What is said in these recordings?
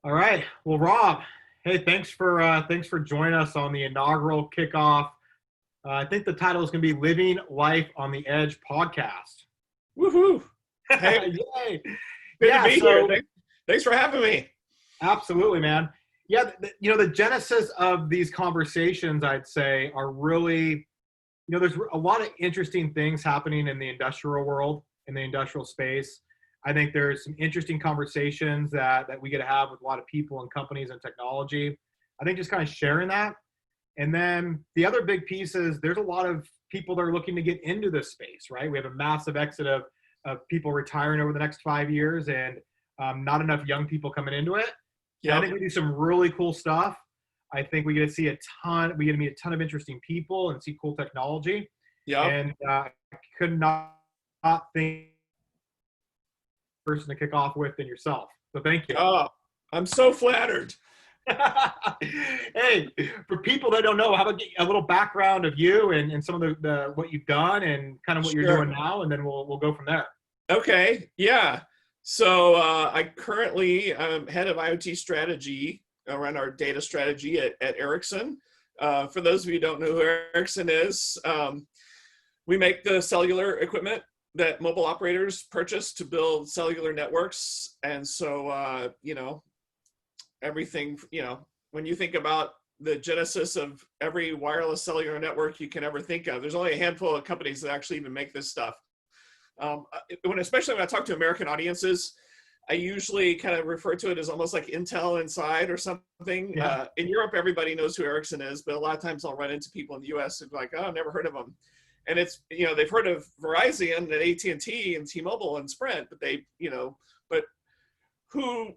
All right. Well, Rob, hey, thanks for joining us on the inaugural kickoff. I think the title is going to be "Living Life on the Edge" podcast. Woohoo! Hey, Yay! good to Yeah. be here. So Thanks for having me. absolutely, man. Yeah. The genesis of these conversations, I'd say, are really, there's a lot of interesting things happening in the industrial world, in the industrial space. I think there's some interesting conversations that we get to have with a lot of people and companies and technology. I think just kind of sharing that. And then the other big piece is there's a lot of people that are looking to get into this space, right? We have a massive exit of people retiring over the next 5 years and not enough young people coming into it. And I Yep. think we do some really cool stuff. I think we get to see we get to meet a ton of interesting people and see cool technology. Yep. And I could not think person to kick off with than yourself. So thank you. Oh, I'm so flattered. Hey, for people that don't know, how about a little background of you and some of the what you've done and kind of what you're doing Sure. now, and then we'll go from there. Okay. Yeah. So I currently am head of IoT strategy around our data strategy at Ericsson. For those of you who don't know who Ericsson is, we make the cellular equipment that mobile operators purchase to build cellular networks. And so, everything, when you think about the genesis of every wireless cellular network you can ever think of, there's only a handful of companies that actually even make this stuff. Especially when I talk to American audiences, I usually kind of refer to it as almost like Intel Inside or something. Yeah, In Europe, everybody knows who Ericsson is, but a lot of times I'll run into people in the US who are like, oh, I've never heard of them. And it's, they've heard of Verizon and AT&T and T-Mobile and Sprint, but but who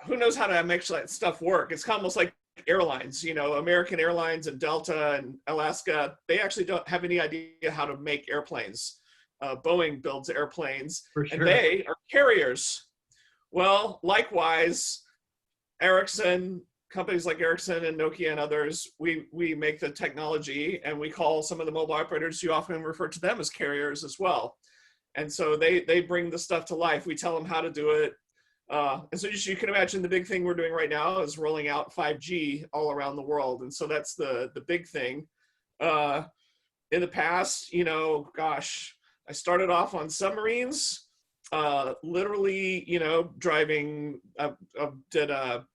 knows how to make that stuff work? It's almost like airlines, American Airlines and Delta and Alaska, they actually don't have any idea how to make airplanes. Boeing builds airplanes, for and sure. they are carriers. Well, likewise, Ericsson, companies like Ericsson and Nokia and others, we make the technology, and we call some of the mobile operators, you often refer to them as carriers as well. And so they bring the stuff to life. We tell them how to do it. And so you can imagine the big thing we're doing right now is rolling out 5G all around the world. And so that's the big thing. In the past, gosh, I started off on submarines, literally, driving, did a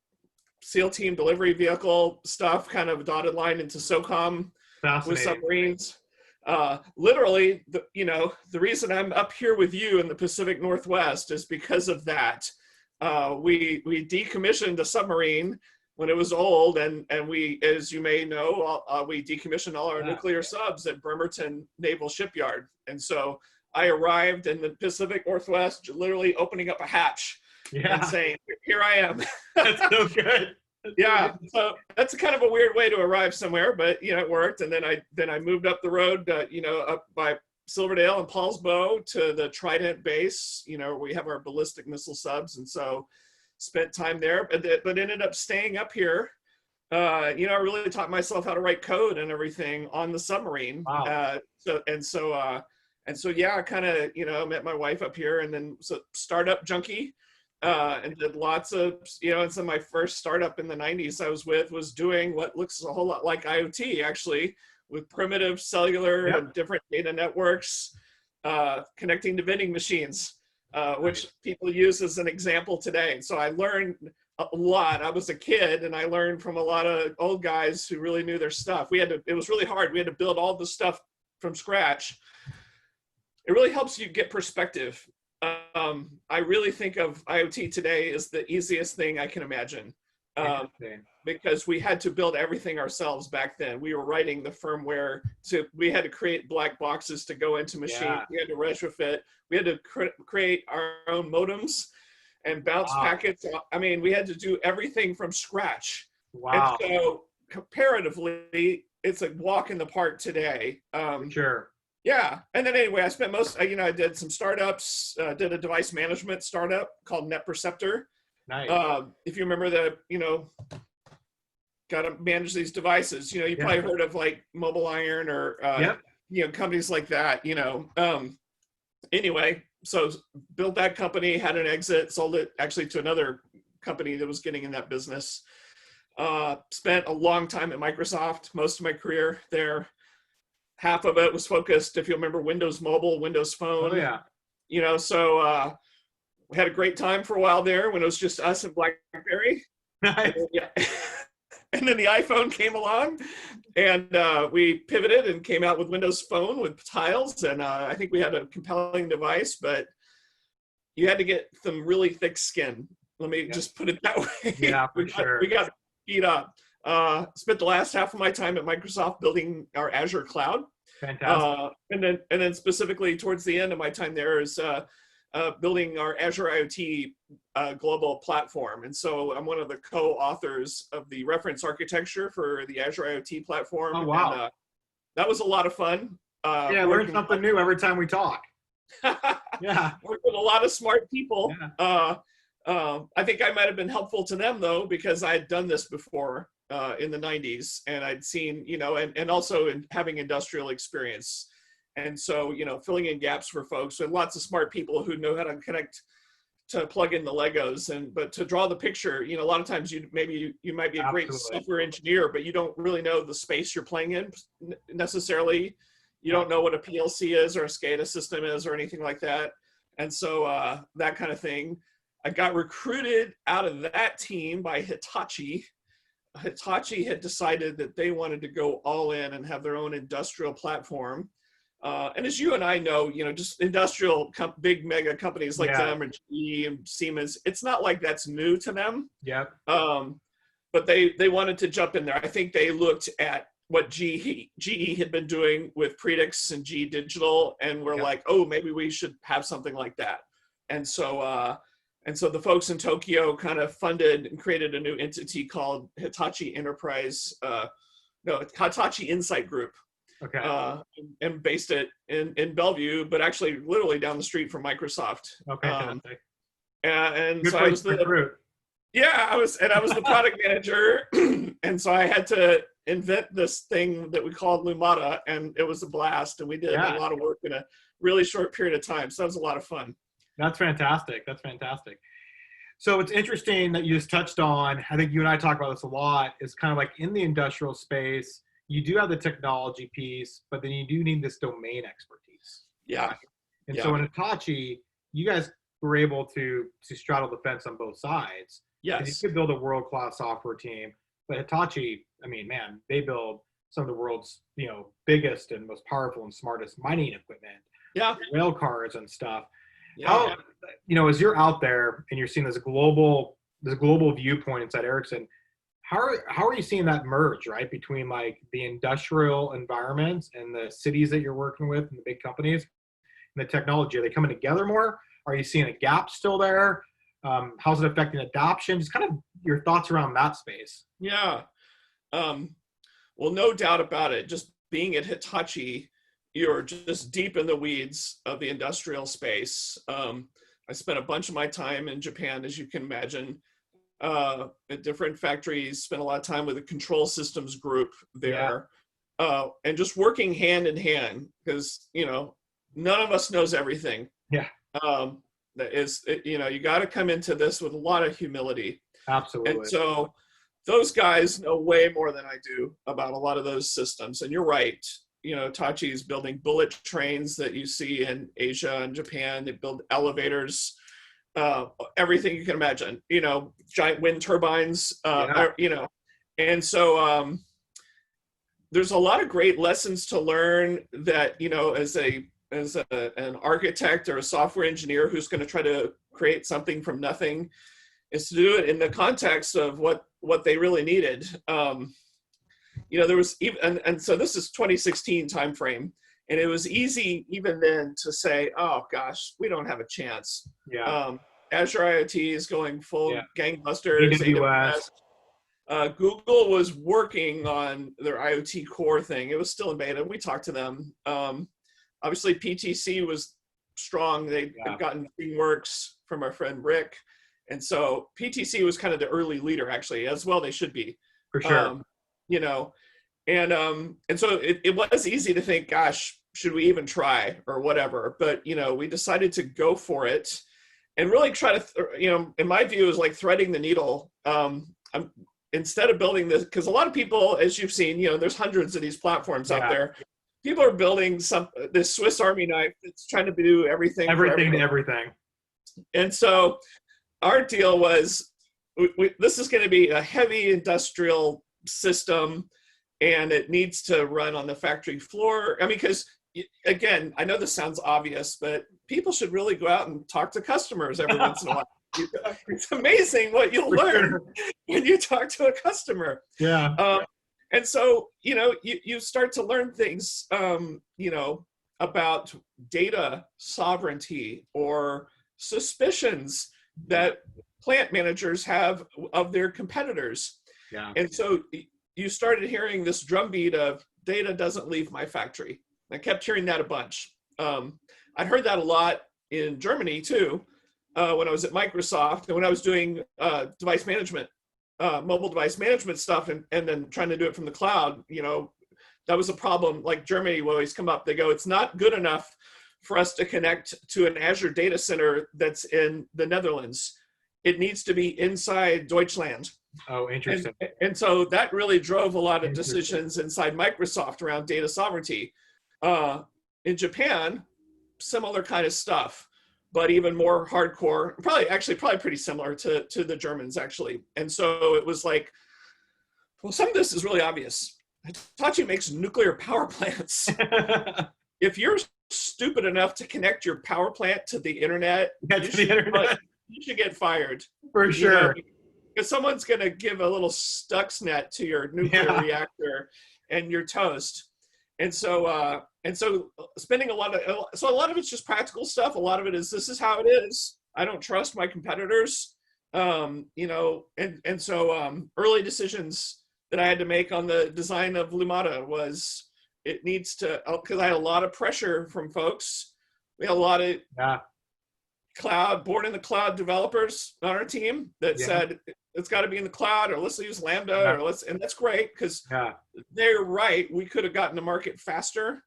SEAL team delivery vehicle stuff, kind of dotted line into SOCOM with Fascinating. submarines. Literally, the reason I'm up here with you in the Pacific Northwest is because of that. We decommissioned a submarine when it was old, and we, as you may know, we decommissioned all our Yeah. nuclear subs at Bremerton Naval Shipyard. And so I arrived in the Pacific Northwest, literally opening up a hatch and Yeah. saying, "Here I am." That's so good. That's so Yeah, good. so that's kind of a weird way to arrive somewhere, but it worked. And then I moved up the road, up by Silverdale and Paulsbo to the Trident base. We have our ballistic missile subs, and so spent time there, but ended up staying up here. I really taught myself how to write code and everything on the submarine. Wow. Yeah, I kind of met my wife up here, and then so startup junkie. And did lots of, and so my first startup in the 90s I was with was doing what looks a whole lot like IoT, actually, with primitive cellular Yep. and different data networks, connecting to vending machines, which people use as an example today. And so I learned a lot. I was a kid, and I learned from a lot of old guys who really knew their stuff. It was really hard. We had to build all this stuff from scratch. It really helps you get perspective. I really think of IoT today as the easiest thing I can imagine, Interesting. because we had to build everything ourselves back then. We were writing the firmware, so we had to create black boxes to go into machines. Yeah. We had to retrofit. We had to create our own modems and bounce Wow. packets. I mean, we had to do everything from scratch. And Wow. so comparatively, it's a walk in the park today. For sure. Yeah, and then anyway, I spent I did some startups, did a device management startup called Net Perceptor. Nice. If you remember got to manage these devices. You Yeah. probably heard of like Mobile Iron or, Yep. companies like that, Anyway, so built that company, had an exit, sold it actually to another company that was getting in that business. Spent a long time at Microsoft, most of my career there. Half of it was focused, if you remember, Windows Mobile, Windows Phone. Oh yeah. So we had a great time for a while there when it was just us and BlackBerry. Nice. And then the iPhone came along, and we pivoted and came out with Windows Phone with tiles. And I think we had a compelling device, but you had to get some really thick skin. Let me just put it that way. Yeah, for sure. We got beat up. Spent the last half of my time at Microsoft building our Azure cloud. Fantastic. And then specifically towards the end of my time there is building our Azure IoT global platform. And so I'm one of the co-authors of the reference architecture for the Azure IoT platform. Oh, wow. And, that was a lot of fun. I learn something new every time we talk. Yeah. Work with a lot of smart people. Yeah. I think I might have been helpful to them, though, because I had done this before in the 90s, and I'd seen, and also in having industrial experience. And so, filling in gaps for folks with lots of smart people who know how to connect to plug in the Legos. But to draw the picture, a lot of times you might be a great software engineer, but you don't really know the space you're playing in necessarily. You don't know what a PLC is or a SCADA system is or anything like that. And so that kind of thing. I got recruited out of that team by Hitachi. Hitachi had decided that they wanted to go all in and have their own industrial platform. And as you and I know, just industrial big mega companies like them or GE and Siemens, it's not like that's new to them. Yeah. But they wanted to jump in there. I think they looked at what GE had been doing with Predix and GE Digital, and were like, oh, maybe we should have something like that. And so the folks in Tokyo kind of funded and created a new entity called Hitachi Hitachi Insight Group. Okay. And based it in Bellevue, but actually literally down the street from Microsoft. Okay. And Good so I was the product manager, and so I had to invent this thing that we called Lumada, and it was a blast, and we did a lot of work in a really short period of time. So that was a lot of fun. That's fantastic. So it's interesting that you just touched on, I think you and I talk about this a lot, is kind of like in the industrial space, you do have the technology piece, but then you do need this domain expertise. Yeah. And so in Hitachi, you guys were able to straddle the fence on both sides. Yes. You could build a world-class software team, but Hitachi, I mean, man, they build some of the world's, biggest and most powerful and smartest mining equipment. Yeah. Rail cars and stuff. Yeah. How, as you're out there and you're seeing this global viewpoint inside Ericsson, how are you seeing that merge, right, between like the industrial environments and the cities that you're working with and the big companies and the technology? Are they coming together more? Are you seeing a gap still there? How's it affecting adoption? Just kind of your thoughts around that space. Yeah. Well, no doubt about it. Just being at Hitachi, you're just deep in the weeds of the industrial space. I spent a bunch of my time in Japan, as you can imagine, at different factories, spent a lot of time with the control systems group there, and just working hand in hand, because, none of us knows everything. Yeah. You got to come into this with a lot of humility. Absolutely. And so those guys know way more than I do about a lot of those systems. And you're right. Hitachi is building bullet trains that you see in Asia and Japan. They build elevators, everything you can imagine, giant wind turbines, and so there's a lot of great lessons to learn that, as an architect or a software engineer who's going to try to create something from nothing, is to do it in the context of what they really needed. There was even, and so this is 2016 timeframe, and it was easy even then to say, oh gosh, we don't have a chance. Yeah. Azure IoT is going full gangbusters. AWS. Google was working on their IoT core thing. It was still in beta. We talked to them. Obviously, PTC was strong. They'd gotten ThingWorks from our friend Rick. And so PTC was kind of the early leader, actually, as well they should be. For sure. And so it was easy to think, gosh, should we even try or whatever? But, we decided to go for it. and really try to, in my view, is like threading the needle. Instead of building this, because a lot of people, as you've seen, there's hundreds of these platforms out there. People are building this Swiss Army knife that's trying to do everything for to everything. And so our deal was, this is going to be a heavy industrial system, and it needs to run on the factory floor. I mean, because again, I know this sounds obvious, but people should really go out and talk to customers every once in a while. It's amazing what you'll learn when you talk to a customer. Yeah. And so, you start to learn things, about data sovereignty or suspicions that plant managers have of their competitors. Yeah. And so you started hearing this drumbeat of data doesn't leave my factory. I kept hearing that a bunch. I'd heard that a lot in Germany too, when I was at Microsoft and when I was doing device management, mobile device management stuff, and then trying to do it from the cloud. That was a problem. Like Germany will always come up. They go, it's not good enough for us to connect to an Azure data center that's in the Netherlands. It needs to be inside Deutschland. Oh, interesting. And so that really drove a lot of decisions inside Microsoft around data sovereignty. In Japan, similar kind of stuff, but even more hardcore, probably pretty similar to the Germans, actually. And so it was like, well, some of this is really obvious. Hitachi makes nuclear power plants. If you're stupid enough to connect your power plant to the internet, you should get fired. For sure. Because someone's going to give a little Stuxnet to your nuclear reactor and you're toast. And so spending a lot of it's just practical stuff. A lot of it is, this is how it is. I don't trust my competitors. So early decisions that I had to make on the design of Lumada was, it needs to, because I had a lot of pressure from folks. We had a lot of born in the cloud developers on our team that said it's got to be in the cloud, or let's use Lambda, and that's great, because they're right. We could have gotten to market faster,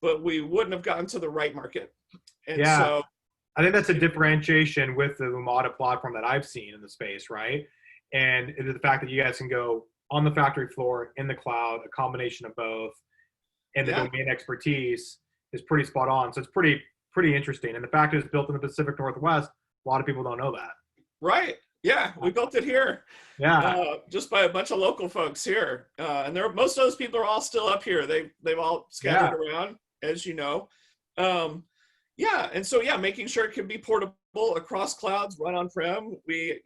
but we wouldn't have gotten to the right market. And so I think that's a differentiation with the Lumada platform that I've seen in the space, right? And the fact that you guys can go on the factory floor, in the cloud, a combination of both, and the domain expertise is pretty spot on. So it's pretty interesting. And the fact that it's built in the Pacific Northwest, a lot of people don't know that. Right. Yeah, we built it here. Yeah. Just by a bunch of local folks here. And most of those people are all still up here. They've all scattered around, as you know. And so making sure it can be portable across clouds, run on-prem. We,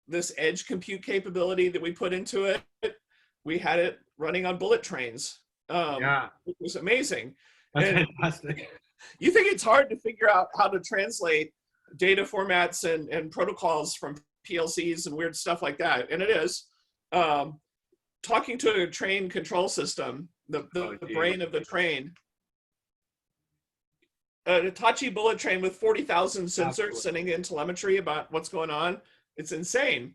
this edge compute capability that we put into it, we had it running on bullet trains. It was amazing. That's fantastic. You think it's hard to figure out how to translate data formats and protocols from PLCs and weird stuff like that, and it is. Talking to a train control system, the brain of the train, an Hitachi bullet train with 40,000 sensors sending in telemetry about what's going on. It's insane.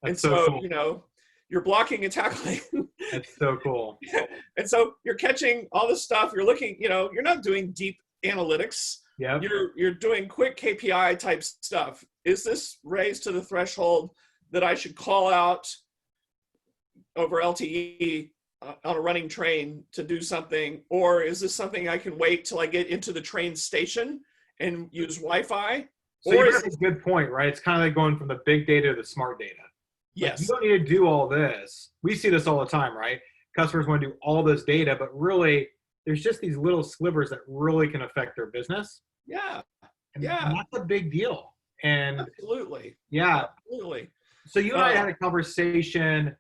That's so cool. You're blocking and tackling. That's so cool. And so you're catching all this stuff. You're looking, you're not doing deep analytics. Yeah. You're doing quick KPI type stuff. Is this raised to the threshold that I should call out over LTE on a running train to do something? Or is this something I can wait till I get into the train station and use Wi-Fi? So you make a good point, right? It's kind of like going from the big data to the smart data. Yes. You don't need to do all this. We see this all the time, right? Customers want to do all this data, but really there's just these little slivers that really can affect their business. Yeah. And that's a big deal. And absolutely. Yeah. Absolutely. So you and I had a conversation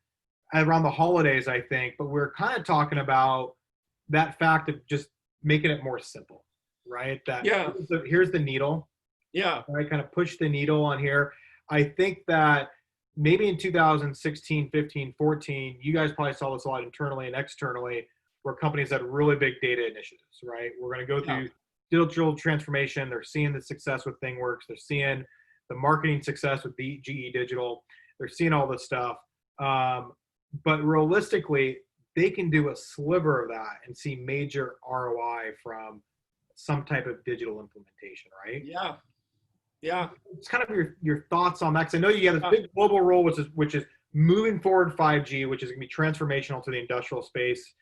around the holidays, I think, but we're kind of talking about that fact of just making it more simple, right? That here's the needle. Yeah. Right, kind of push the needle on here. I think that maybe in 2016, 15, 14, you guys probably saw this a lot internally and externally, where companies had really big data initiatives, right? We're going to go through digital transformation. They're seeing the success with ThingWorx. They're seeing the marketing success with GE Digital. They're seeing all this stuff. But realistically, they can do a sliver of that and see major ROI from some type of digital implementation, right? Yeah. Yeah. It's kind of your thoughts on that, because I know you got this big global role, which is moving forward 5G, which is going to be transformational to the industrial space,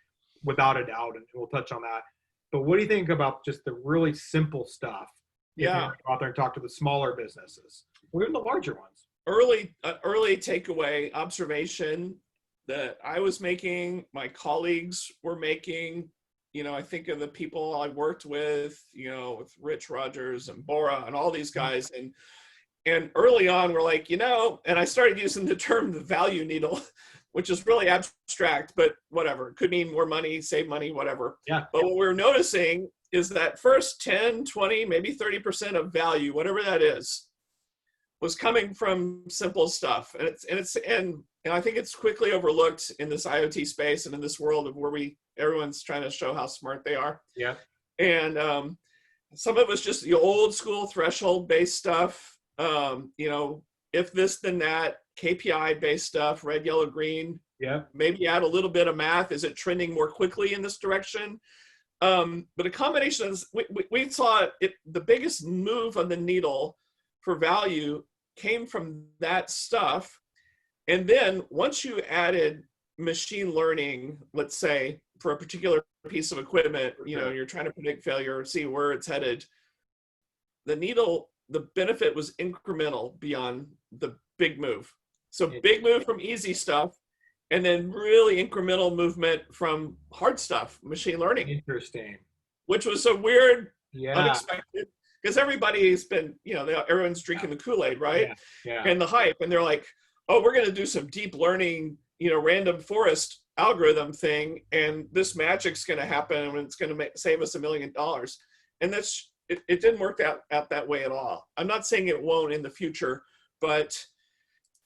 without a doubt, and we'll touch on that. But what do you think about just the really simple stuff? If you Yeah. go out there and talk to the smaller businesses, or even the larger ones. Early takeaway observation that I was making, my colleagues were making. I think of the people I worked with, with Rich Rogers and Bora and all these guys. And early on, we're like, and I started using the term the value needle, which is really abstract, but whatever. It could mean more money, save money, whatever. Yeah. But what we're noticing is that first 10, 20, maybe 30% of value, whatever that is, was coming from simple stuff. And I think it's quickly overlooked in this IoT space and in this world of where everyone's trying to show how smart they are. Yeah. And some of it was just the old school threshold based stuff. If this, then that, KPI based stuff, red, yellow, green. Yeah. Maybe add a little bit of math. Is it trending more quickly in this direction? But a combination of we saw it, the biggest move on the needle for value came from that stuff. And then once you added machine learning, let's say for a particular piece of equipment, you're trying to predict failure, see where it's headed, the benefit was incremental beyond the big move. So big move from easy stuff, and then really incremental movement from hard stuff, machine learning. Interesting. Which was so weird, Yeah. unexpected, because everybody's been, everyone's drinking the Kool-Aid, right? Yeah. And the hype, and they're like, oh, we're going to do some deep learning, random forest algorithm thing, and this magic's going to happen, and it's going to save us $1 million. And it didn't work out that way at all. I'm not saying it won't in the future, but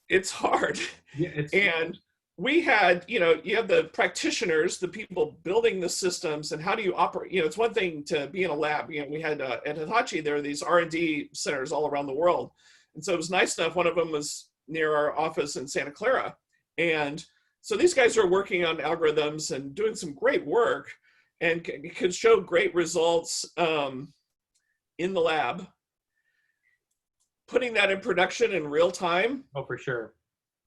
it's hard. Yeah, and we had, you have the practitioners, the people building the systems, and how do you operate? It's one thing to be in a lab. We had at Hitachi, there are these R&D centers all around the world. And so it was nice enough. One of them was near our office in Santa Clara. And so these guys are working on algorithms and doing some great work and could show great results in the lab. Putting that in production in real time. Oh, for sure.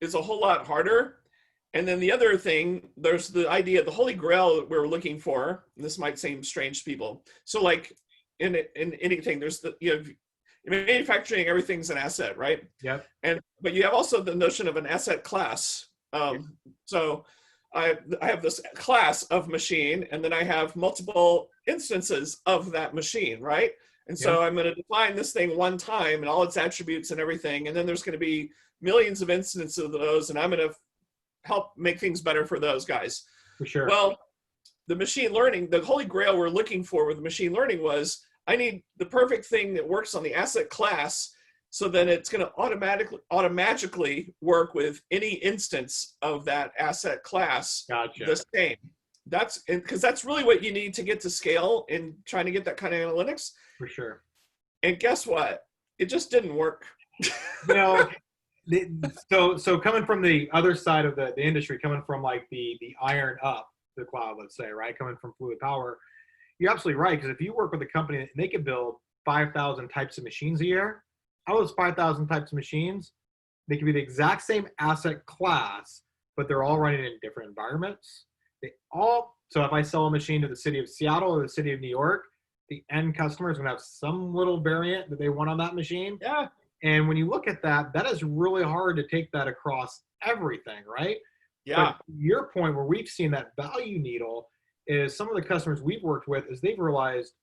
Is a whole lot harder. And then the other thing, there's the idea, the holy grail that we're looking for, and this might seem strange to people. So like in anything, there's in manufacturing, everything's an asset, right? Yep. But you have also the notion of an asset class. So I have this class of machine, and then I have multiple instances of that machine, right? And so I'm going to define this thing one time and all its attributes and everything. And then there's going to be millions of instances of those, and I'm going to help make things better for those guys. For sure. Well, the machine learning, the holy grail we're looking for with machine learning was, I need the perfect thing that works on the asset class, so then it's going to automatically work with any instance of that asset class. Gotcha. The same. Because that's really what you need to get to scale in trying to get that kind of analytics. For sure. And guess what? It just didn't work. So coming from the other side of the industry, coming from like the iron up the cloud, let's say, right? Coming from fluid power, you're absolutely right. Because if you work with a company and they can build 5,000 types of machines a year, out of those 5,000 types of machines, they can be the exact same asset class, but they're all running in different environments. So if I sell a machine to the city of Seattle or the city of New York, the end customer is going to have some little variant that they want on that machine. Yeah. And when you look at that, that is really hard to take that across everything, right? Yeah. But your point where we've seen that value needle is some of the customers we've worked with is they've realized,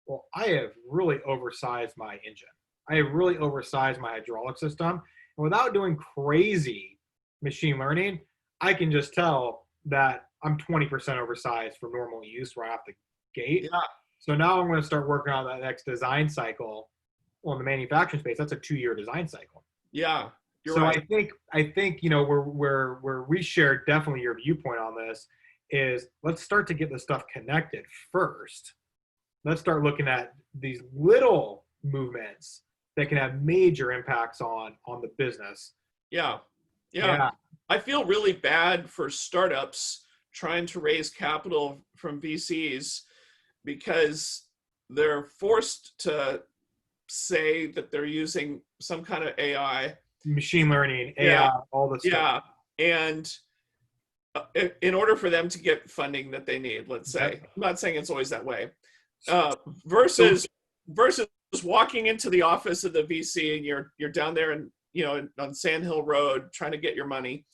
well, I have really oversized my engine. I have really oversized my hydraulic system. And without doing crazy machine learning, I can just tell that I'm 20% oversized for normal use right off the gate. Yeah. So now I'm going to start working on that next design cycle. Well, in the manufacturing space, that's a 2-year design cycle. Yeah. You're so right. I think where we share definitely your viewpoint on this is let's start to get this stuff connected first. Let's start looking at these little movements that can have major impacts on the business. Yeah. I feel really bad for startups trying to raise capital from VCs because they're forced to say that they're using some kind of AI. Machine learning, Yeah, AI, all this stuff. yeah. And in order for them to get funding that they need, let's say, Yep. I'm not saying it's always that way, So, versus walking into the office of the VC and you're down there and on Sand Hill Road trying to get your money,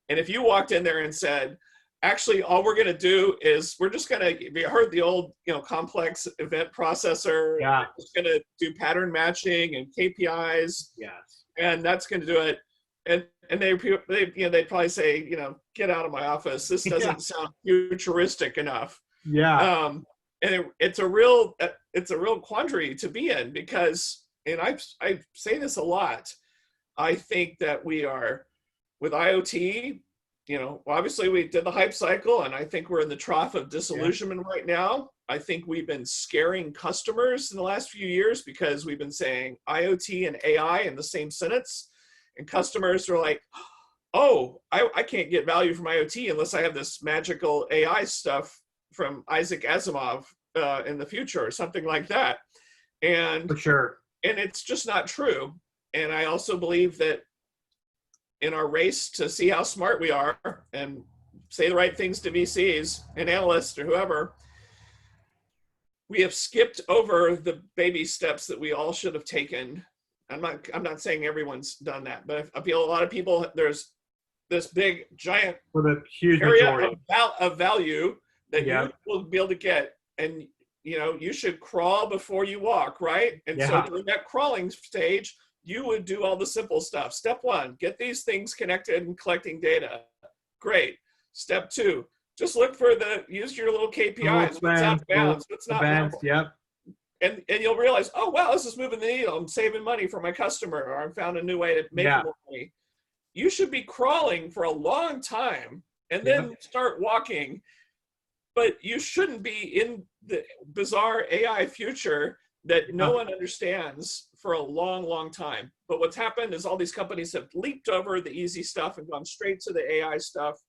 and if you walked in there and said, actually, all we're going to do is we're just going to, we heard the old complex event processor, yeah. and we're just going to do pattern matching and KPIs, Yes. and that's going to do it. And they'd probably say, get out of my office. This doesn't sound futuristic enough. Yeah. And it's a real quandary to be in, because, and I say this a lot, I think that we are, with IoT, obviously we did the hype cycle, and I think we're in the trough of disillusionment right now. I think we've been scaring customers in the last few years because we've been saying IoT and AI in the same sentence. And customers are like, oh, I can't get value from IoT unless I have this magical AI stuff from Isaac Asimov in the future, or something like that. And for sure. And it's just not true. And I also believe that in our race to see how smart we are and say the right things to VCs and analysts or whoever, we have skipped over the baby steps that we all should have taken. I'm not saying everyone's done that, but I feel a lot of people, there's this big giant for the huge area majority of value that Yeah. you will be able to get, and you should crawl before you walk, right? And so during that crawling stage, you would do all the simple stuff. Step 1, get these things connected and collecting data. Great. Step 2, just look for use your little KPIs. What's out of bounds? What's not events, normal? yep. And you'll realize, oh, wow, this is moving the needle. I'm saving money for my customer, or I found a new way to make more money. You should be crawling for a long time and then start walking. But you shouldn't be in the bizarre AI future that no one understands for a long, long time. But what's happened is all these companies have leaped over the easy stuff and gone straight to the AI stuff,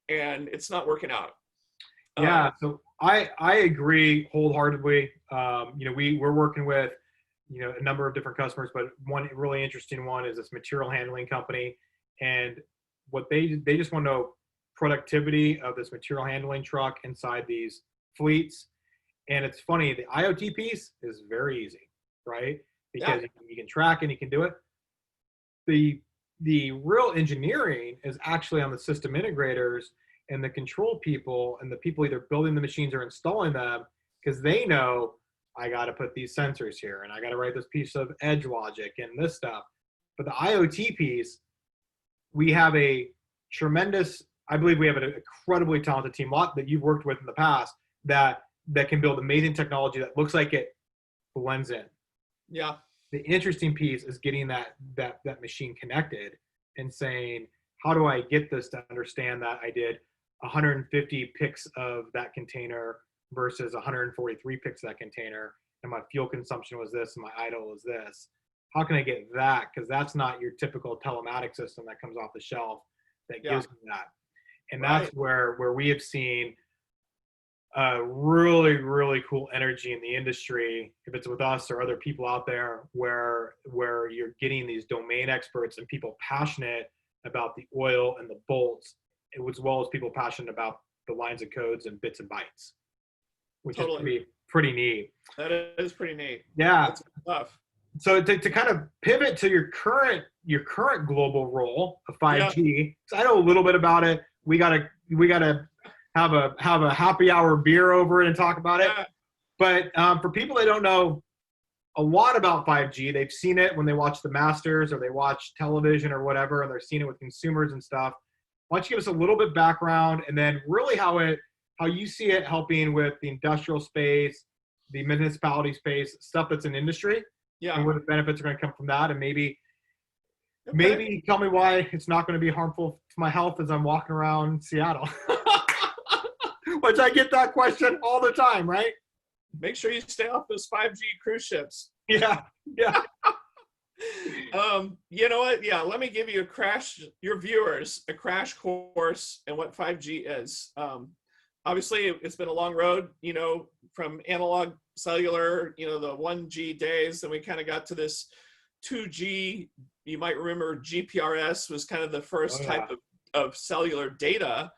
and it's not working out. Yeah, so I agree wholeheartedly. We're working with a number of different customers, but one really interesting one is this material handling company, and what they just want to know productivity of this material handling truck inside these fleets. And it's funny, the IoT piece is very easy, right? Because you can track and you can do it. The real engineering is actually on the system integrators and the control people and the people either building the machines or installing them, because they know I got to put these sensors here and I got to write this piece of edge logic and this stuff. But the IoT piece, we have I believe we have an incredibly talented team, lot that you've worked with in the past, that can build amazing technology that looks like it blends in. Yeah. The interesting piece is getting that machine connected and saying, how do I get this to understand that I did 150 picks of that container versus 143 picks of that container, and my fuel consumption was this and my idle was this. How can I get that? Because that's not your typical telematics system that comes off the shelf that gives me that. And that's where we have seen really, really cool energy in the industry, if it's with us or other people out there, where you're getting these domain experts and people passionate about the oil and the bolts, as well as people passionate about the lines of codes and bits and bytes, which is pretty neat. That is pretty neat. Yeah. That's tough. So to kind of pivot to your current global role of 5G, because I know a little bit about it. We gotta have a happy hour beer over it and talk about it. But for people that don't know a lot about 5G, they've seen it when they watch the Masters or they watch television or whatever, and they're seeing it with consumers and stuff. Why don't you give us a little bit background, and then really how you see it helping with the industrial space, the municipality space, stuff that's in industry, and where the benefits are going to come from that, and maybe tell me why it's not going to be harmful to my health as I'm walking around Seattle. Which I get that question all the time, right? Make sure you stay off those 5G cruise ships. Yeah. You know what? Yeah, let me give you your viewers a crash course in what 5G is. Obviously, it's been a long road, from analog cellular, the 1G days. Then we kind of got to this 2G. You might remember GPRS was kind of the first type of cellular data,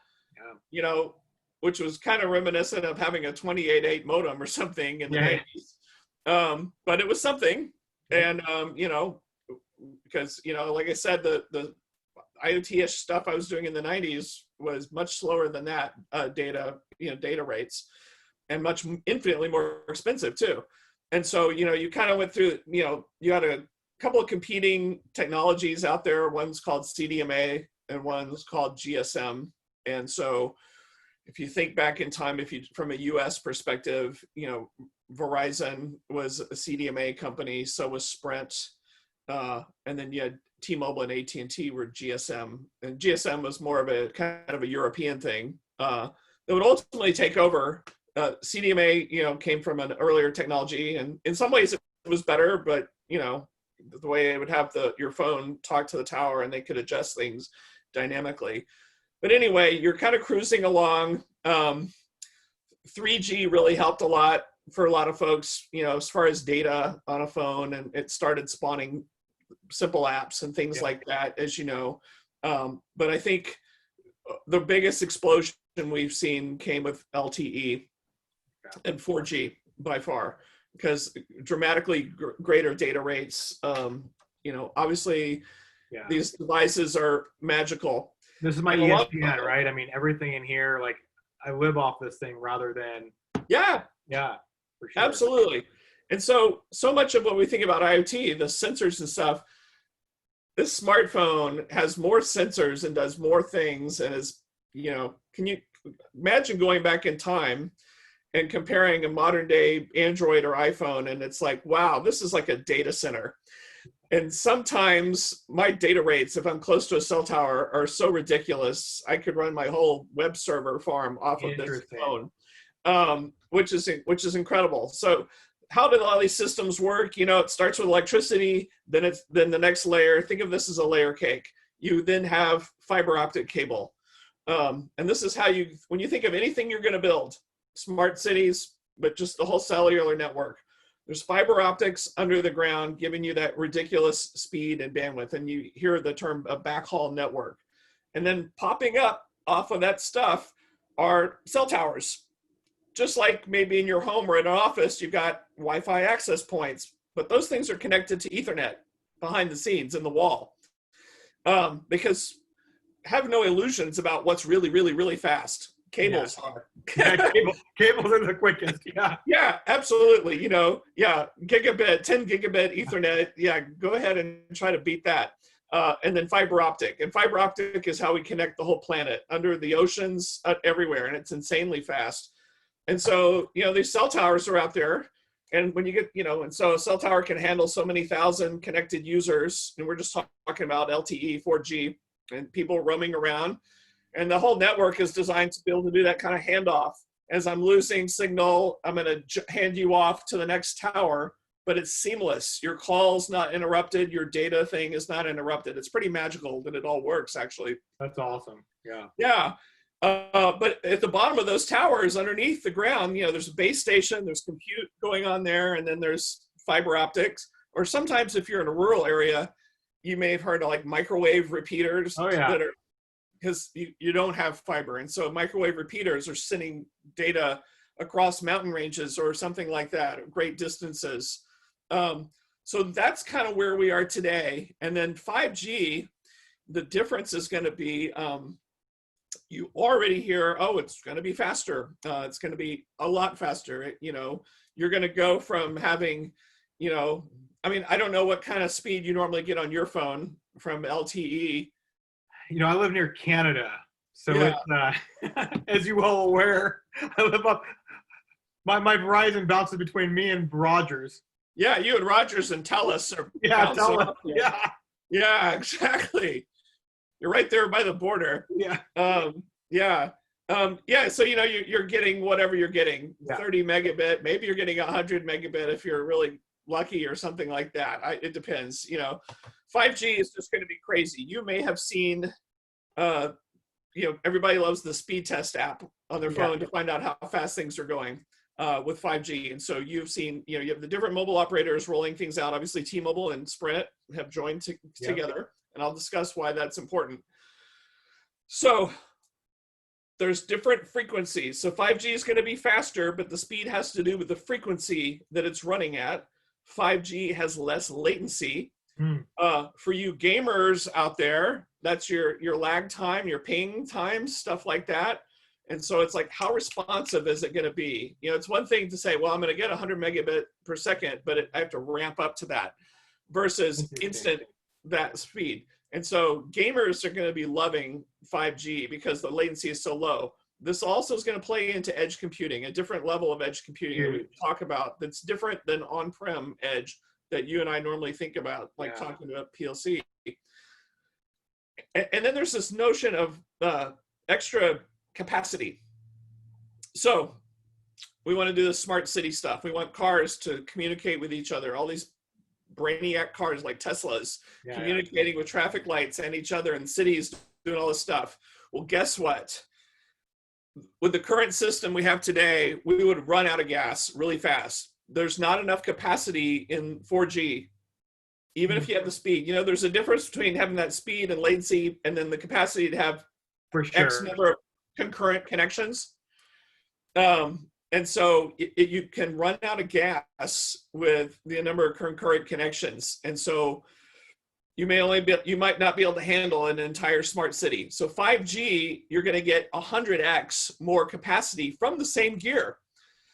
which was kind of reminiscent of having a 28.8 modem or something in the 90s. But it was something. And, because, like I said, the IoT-ish stuff I was doing in the 90s was much slower than that data rates, and infinitely more expensive too. And so, you kind of went through, you had a couple of competing technologies out there. One's called CDMA and one's called GSM. And so if you think back in time, from a US perspective, Verizon was a CDMA company, so was Sprint. And then you had T-Mobile and AT&T were GSM, and GSM was more of a kind of a European thing that would ultimately take over. CDMA, came from an earlier technology, and in some ways it was better, but the way it would have your phone talk to the tower and they could adjust things dynamically. But anyway, you're kind of cruising along. 3G really helped a lot for a lot of folks, as far as data on a phone, and it started spawning simple apps and things like that, as you know. But I think the biggest explosion we've seen came with LTE and 4G by far, because dramatically greater data rates. Obviously these devices are magical. This is my ESPN, right? I mean, everything in here, like, I live off this thing rather than. Yeah, for sure. Absolutely. And so much of what we think about IoT, the sensors and stuff, this smartphone has more sensors and does more things, and is, can you imagine going back in time and comparing a modern day Android or iPhone, and it's like, wow, this is like a data center. And sometimes my data rates, if I'm close to a cell tower, are so ridiculous, I could run my whole web server farm off of this phone, which is incredible. So how did all these systems work? It starts with electricity, then the next layer. Think of this as a layer cake. You then have fiber optic cable. And this is how when you think of anything you're going to build, smart cities, but just the whole cellular network, there's fiber optics under the ground giving you that ridiculous speed and bandwidth. And you hear the term a backhaul network. And then popping up off of that stuff are cell towers. Just like maybe in your home or in an office, you've got Wi-Fi access points, but those things are connected to Ethernet behind the scenes in the wall. Because have no illusions about what's really, really, really fast. Cables are. Cables are the quickest. Yeah, absolutely. Gigabit, 10 gigabit Ethernet. Yeah, go ahead and try to beat that. And then fiber optic. And fiber optic is how we connect the whole planet under the oceans, everywhere. And it's insanely fast. And so, these cell towers are out there. And when you get, and so a cell tower can handle so many thousand connected users. And we're just talking about LTE, 4G, and people roaming around. And the whole network is designed to be able to do that kind of handoff. As I'm losing signal, I'm going to hand you off to the next tower, but it's seamless. Your call's not interrupted. Your data thing is not interrupted. It's pretty magical that it all works, actually. That's awesome. Yeah. But at the bottom of those towers, underneath the ground, there's a base station, there's compute going on there, and then there's fiber optics. Or sometimes if you're in a rural area, you may have heard of like microwave repeaters that are, because you don't have fiber. And so microwave repeaters are sending data across mountain ranges or something like that, great distances. So that's kind of where we are today. And then 5G, the difference is going to be, you already hear, it's going to be faster. It's going to be a lot faster. You're going to go from having, I don't know what kind of speed you normally get on your phone from LTE. I live near Canada, so it's, as you well aware, I live up. My Verizon bounces between me and Rogers. Yeah, you and Rogers and TELUS are. TELUS. Yeah, exactly. You're right there by the border. So you're getting whatever you're getting, 30 megabit. Maybe you're getting 100 megabit if you're really lucky or something like that. It depends. 5G is just going to be crazy. You may have seen, everybody loves the speed test app on their phone to find out how fast things are going. with 5G. And so you've seen, you have the different mobile operators rolling things out. Obviously, T-Mobile and Sprint have joined together, and I'll discuss why that's important. So there's different frequencies. So 5G is going to be faster, but the speed has to do with the frequency that it's running at. 5G has less latency. For you gamers out there, that's your lag time, your ping time, stuff like that. And so it's like, how responsive is it going to be? It's one thing to say, well, I'm going to get 100 megabit per second, but I have to ramp up to that versus instant that speed. And so gamers are going to be loving 5G because the latency is so low. This also is going to play into edge computing, a different level of edge computing that we talk about that's different than on-prem edge that you and I normally think about, like talking about PLC. And then there's this notion of extra capacity. So we want to do the smart city stuff. We want cars to communicate with each other. All these brainiac cars like Teslas communicating with traffic lights and each other, and cities doing all this stuff. Well, guess what? With the current system we have today, we would run out of gas really fast. There's not enough capacity in 4G, even if you have the speed. There's a difference between having that speed and latency and then the capacity to have X number of concurrent connections. And so you can run out of gas with the number of concurrent connections. And so you might not be able to handle an entire smart city. So 5G, you're going to get 100x more capacity from the same gear.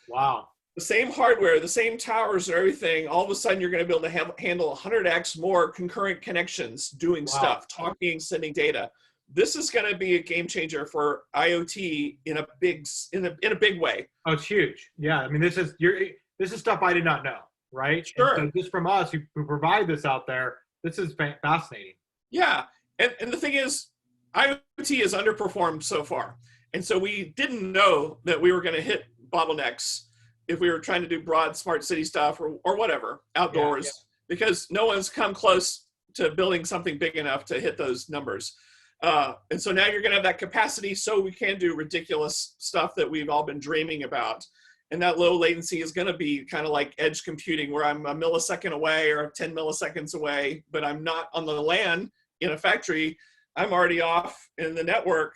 Wow. The same hardware, the same towers and everything. All of a sudden, you're going to be able to handle 100x more concurrent connections, doing stuff, talking, sending data. This is going to be a game changer for IoT in a big way. Oh, it's huge. Yeah, I mean, this is stuff I did not know, right? Sure. And so just from us who provide this out there, this is fascinating. Yeah, and the thing is, IoT has underperformed so far, and so we didn't know that we were going to hit bottlenecks if we were trying to do broad smart city stuff or whatever outdoors, because no one's come close to building something big enough to hit those numbers. And so now you're going to have that capacity so we can do ridiculous stuff that we've all been dreaming about. And that low latency is going to be kind of like edge computing, where I'm a millisecond away or 10 milliseconds away, but I'm not on the LAN in a factory. I'm already off in the network.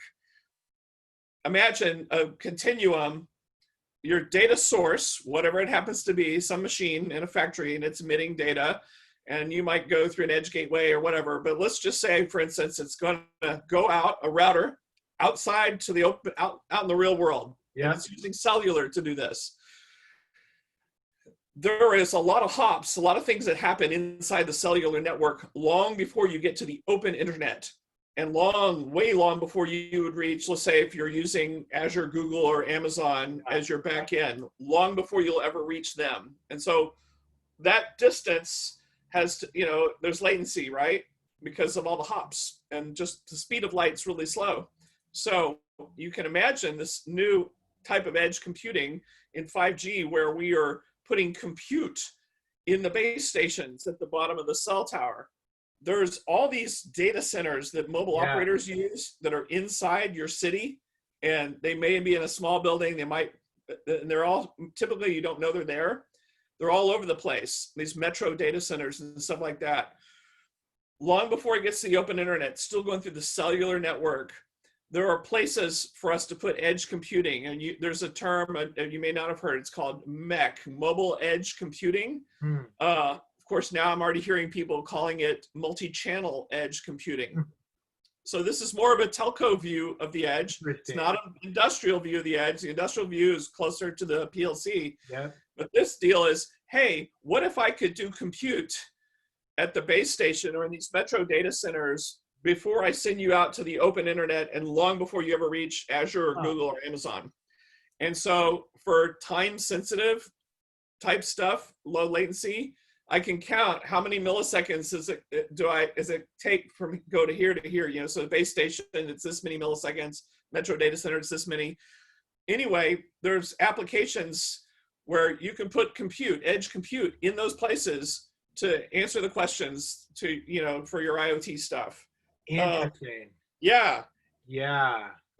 Imagine a continuum. Your data source, whatever it happens to be, some machine in a factory, and it's emitting data, and you might go through an edge gateway or whatever. But let's just say, for instance, it's going to go out a router outside to the open, out in the real world. Yeah. It's using cellular to do this. There is a lot of hops, a lot of things that happen inside the cellular network long before you get to the open internet, and way long before you would reach, let's say if you're using Azure, Google, or Amazon as your back end, long before you'll ever reach them. And so that distance has to, there's latency, right? Because of all the hops, and just the speed of light's really slow. So you can imagine this new type of edge computing in 5G, where we are putting compute in the base stations at the bottom of the cell tower. There's all these data centers that mobile operators use that are inside your city, and they may be in a small building. And they're all, typically you don't know they're there. They're all over the place, these metro data centers and stuff like that. Long before it gets to the open internet, still going through the cellular network, there are places for us to put edge computing. And there's a term you may not have heard. It's called MEC, Mobile Edge Computing. Of course, now I'm already hearing people calling it multi-channel edge computing. So this is more of a telco view of the edge. It's not an industrial view of the edge. The industrial view is closer to the PLC. Yeah. But this deal is, hey, what if I could do compute at the base station or in these metro data centers before I send you out to the open internet and long before you ever reach Azure or Google or Amazon? And so for time sensitive type stuff, low latency, I can count how many milliseconds does it take from go to here to here. So the base station, it's this many milliseconds. Metro data center, it's this many. Anyway, there's applications where you can put edge compute in those places to answer the questions for your IoT stuff. Interesting. Yeah.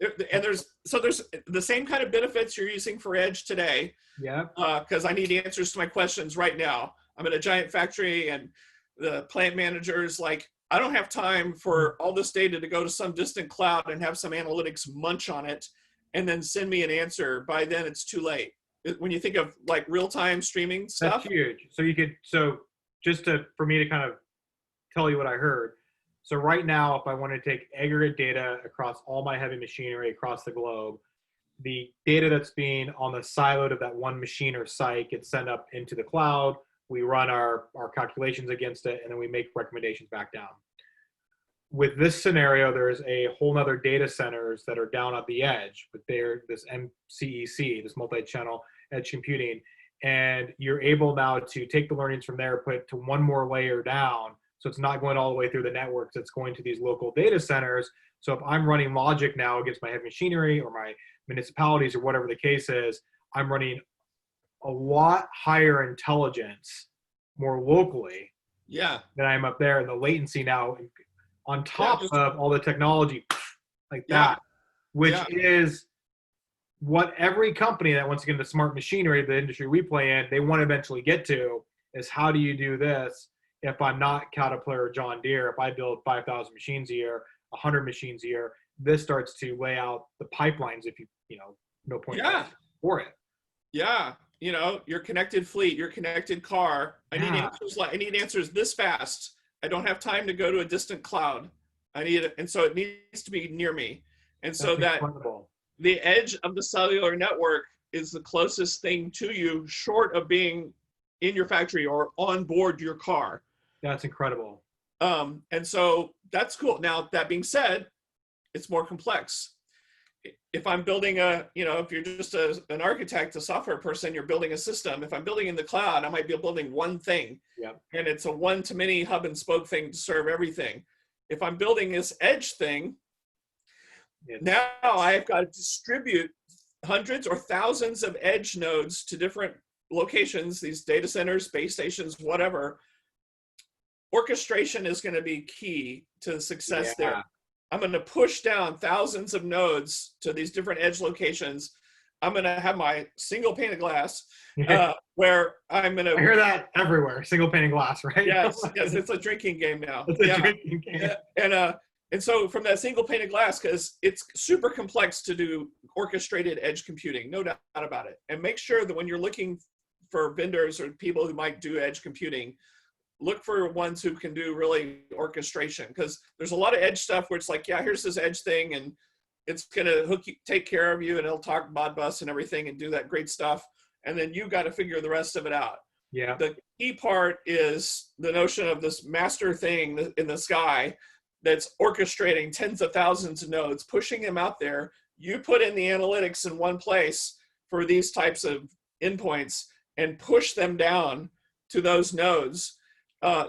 And there's the same kind of benefits you're using for edge today. Yeah. Because I need answers to my questions right now. I'm in a giant factory, and the plant manager's like, I don't have time for all this data to go to some distant cloud and have some analytics munch on it and then send me an answer. By then it's too late. When you think of like real-time streaming stuff. That's huge. So for me to kind of tell you what I heard. So right now, if I want to take aggregate data across all my heavy machinery across the globe, the data that's being on the siloed of that one machine or site gets sent up into the cloud. We run our calculations against it, and then we make recommendations back down. With this scenario, there's a whole nother data centers that are down at the edge, but they're this MCEC, this multi-channel edge computing, and you're able now to take the learnings from there, put it to one more layer down, so it's not going all the way through the networks, it's going to these local data centers. So if I'm running logic now against my heavy machinery or my municipalities or whatever the case is, I'm running a lot higher intelligence more locally than I'm up there. And the latency now on top of all the technology like that, which is what every company that wants to get into smart machinery, the industry we play in, they want to eventually get to is how do you do this if I'm not Caterpillar or John Deere, if I build 5,000 machines a year, 100 machines a year, this starts to lay out the pipelines if no point for it. Yeah. Your connected fleet, your connected car. I need answers this fast. I don't have time to go to a distant cloud. I need it. And so it needs to be near me. And so that the edge of the cellular network is the closest thing to you short of being in your factory or on board your car. That's incredible. And so that's cool. Now, that being said, it's more complex. If I'm building if you're just an architect, a software person, you're building a system. If I'm building in the cloud, I might be building one thing. Yep. And it's a one-to-many hub and spoke thing to serve everything. If I'm building this edge thing, now I've got to distribute hundreds or thousands of edge nodes to different locations, these data centers, base stations, whatever. Orchestration is going to be key to success there. I'm going to push down thousands of nodes to these different edge locations. I'm going to have my single pane of glass where I'm going to... I hear that everywhere, single pane of glass, right? Yes, it's a drinking game now. It's a drinking game. And so from that single pane of glass, because it's super complex to do orchestrated edge computing, no doubt about it. And make sure that when you're looking for vendors or people who might do edge computing, look for ones who can do really orchestration, because there's a lot of edge stuff where it's like, here's this edge thing and it's going to take care of you and it'll talk Modbus and everything and do that great stuff. And then you got to figure the rest of it out. Yeah. The key part is the notion of this master thing in the sky that's orchestrating tens of thousands of nodes, pushing them out there. You put in the analytics in one place for these types of endpoints and push them down to those nodes.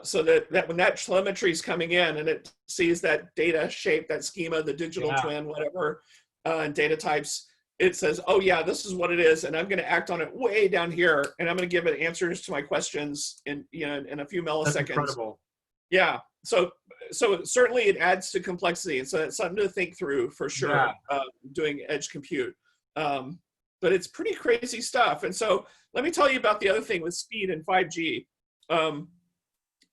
So that when that telemetry is coming in and it sees that data shape, that schema, the digital twin, whatever, and data types, it says, oh yeah, this is what it is, and I'm going to act on it way down here, and I'm going to give it answers to my questions in a few milliseconds. That's incredible. Yeah. So certainly it adds to complexity, and so it's something to think through for sure. Doing edge compute, but it's pretty crazy stuff. And so let me tell you about the other thing with speed and 5G.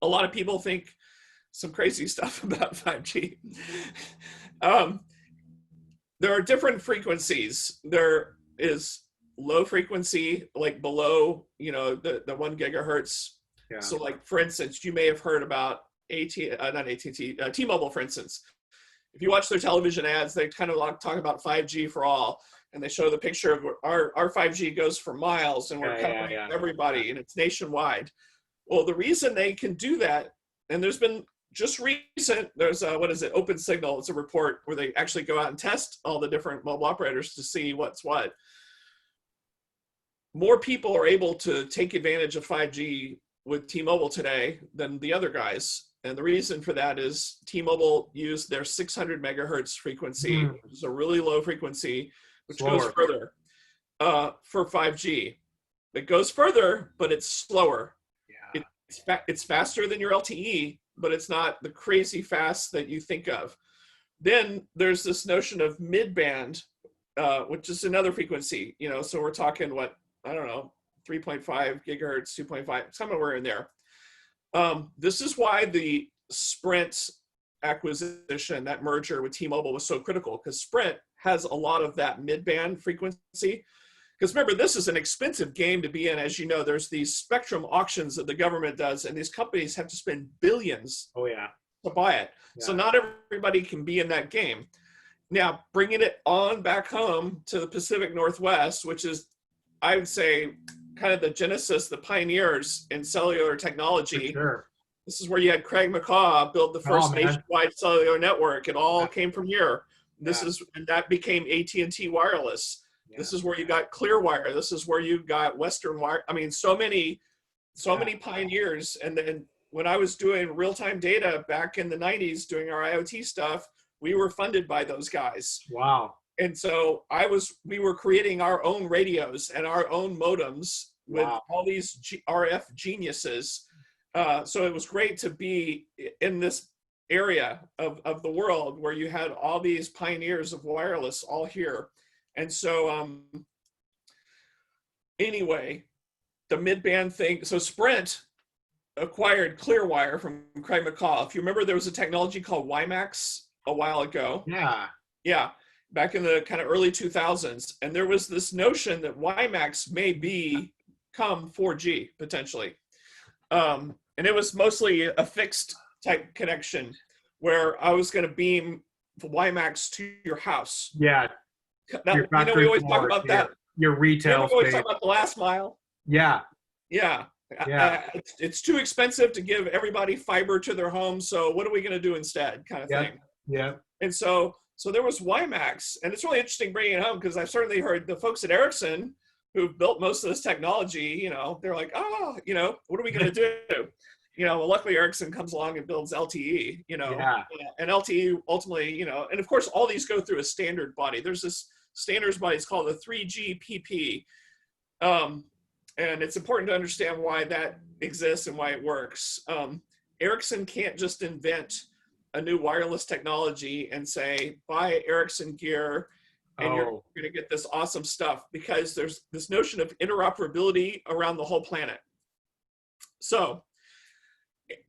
A lot of people think some crazy stuff about 5G. There are different frequencies. There is low frequency, like below, the 1 gigahertz. Yeah. So like, for instance, you may have heard about T-Mobile, for instance. If you watch their television ads, they kind of talk about 5G for all. And they show the picture of our 5G goes for miles and we're covering everybody and it's nationwide. Well, the reason they can do that, and there's been just recent, there's Open Signal. It's a report where they actually go out and test all the different mobile operators to see what's what. More people are able to take advantage of 5G with T-Mobile today than the other guys. And the reason for that is T-Mobile used their 600 megahertz frequency, which is a really low frequency, which goes further for 5G. It goes further, but it's slower. It's faster than your LTE, but it's not the crazy fast that you think of. then there's this notion of mid-band, which is another frequency, so we're talking I don't know, 3.5 gigahertz, 2.5, somewhere in there. This is why the Sprint acquisition, that merger with T-Mobile, was so critical, because Sprint has a lot of that mid-band frequency. Because remember, this is an expensive game to be in. As you know, there's these spectrum auctions that the government does, and these companies have to spend billions to buy it. Yeah. So not everybody can be in that game. Now, bringing it on back home to the Pacific Northwest, which is, I would say, kind of the genesis, the pioneers in cellular technology. For sure. This is where you had Craig McCaw build the first nationwide cellular network. It all came from here. And that became AT&T Wireless. Yeah. This is where you got Clearwire. This is where you got Western Wire. I mean, so many pioneers. And then when I was doing real-time data back in the 90s, doing our IoT stuff, we were funded by those guys. Wow. And so we were creating our own radios and our own modems with all these RF geniuses. So it was great to be in this area of the world where you had all these pioneers of wireless all here. And so anyway, the mid-band thing. So Sprint acquired Clearwire from Craig McCaw. If you remember, there was a technology called WiMAX a while ago. Yeah. Back in the kind of early 2000s. And there was this notion that WiMAX may become 4G potentially. And it was mostly a fixed type connection where I was going to beam the WiMAX to your house. Yeah. Now, we always talk about that. Your retail space. We always talk about the last mile. Yeah. It's too expensive to give everybody fiber to their home. So what are we going to do instead, kind of thing. Yeah. And so there was WiMAX, and it's really interesting bringing it home because I've certainly heard the folks at Ericsson who built most of this technology, they're like, what are we going to do? Well, luckily Ericsson comes along and builds LTE, and LTE ultimately, and of course, all these go through a standard body. There's this standards body, it's called the 3GPP. And it's important to understand why that exists and why it works. Ericsson can't just invent a new wireless technology and say, buy Ericsson gear and you're going to get this awesome stuff, because there's this notion of interoperability around the whole planet. So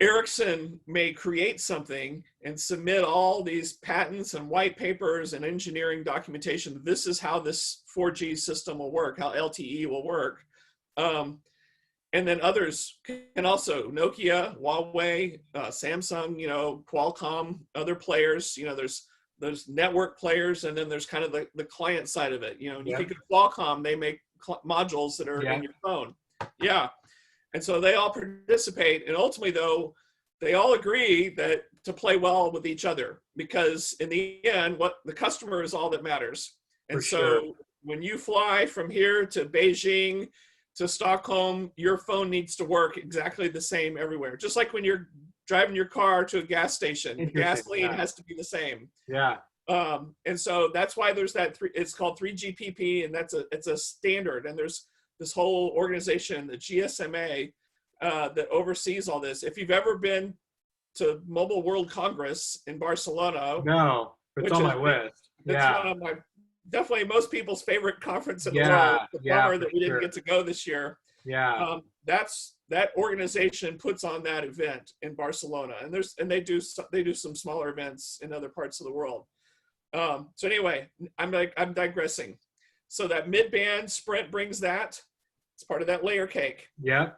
Ericsson may create something and submit all these patents and white papers and engineering documentation. This is how this 4G system will work, how LTE will work. And then others can also, Nokia, Huawei, Samsung, Qualcomm, other players, there's network players, and then there's kind of the client side of it. When you think of Qualcomm, they make modules that are in your phone. Yeah. And so they all participate. And ultimately, though, they all agree that to play well with each other, because in the end, what the customer is all that matters. And so when you fly from here to Beijing to Stockholm, your phone needs to work exactly the same everywhere. Just like when you're driving your car to a gas station, the gasoline has to be the same. Yeah. And so that's why there's it's called 3GPP, and it's a standard. And there's this whole organization, the GSMA, that oversees all this. If you've ever been to Mobile World Congress in Barcelona. No, it's on my list. It's one of my, definitely most people's favorite conference in the world. The bummer that we didn't get to go this year. Yeah. That organization puts on that event in Barcelona, and they do some smaller events in other parts of the world. So anyway, I'm digressing. So that mid-band, Sprint brings that. It's part of that layer cake. Yeah.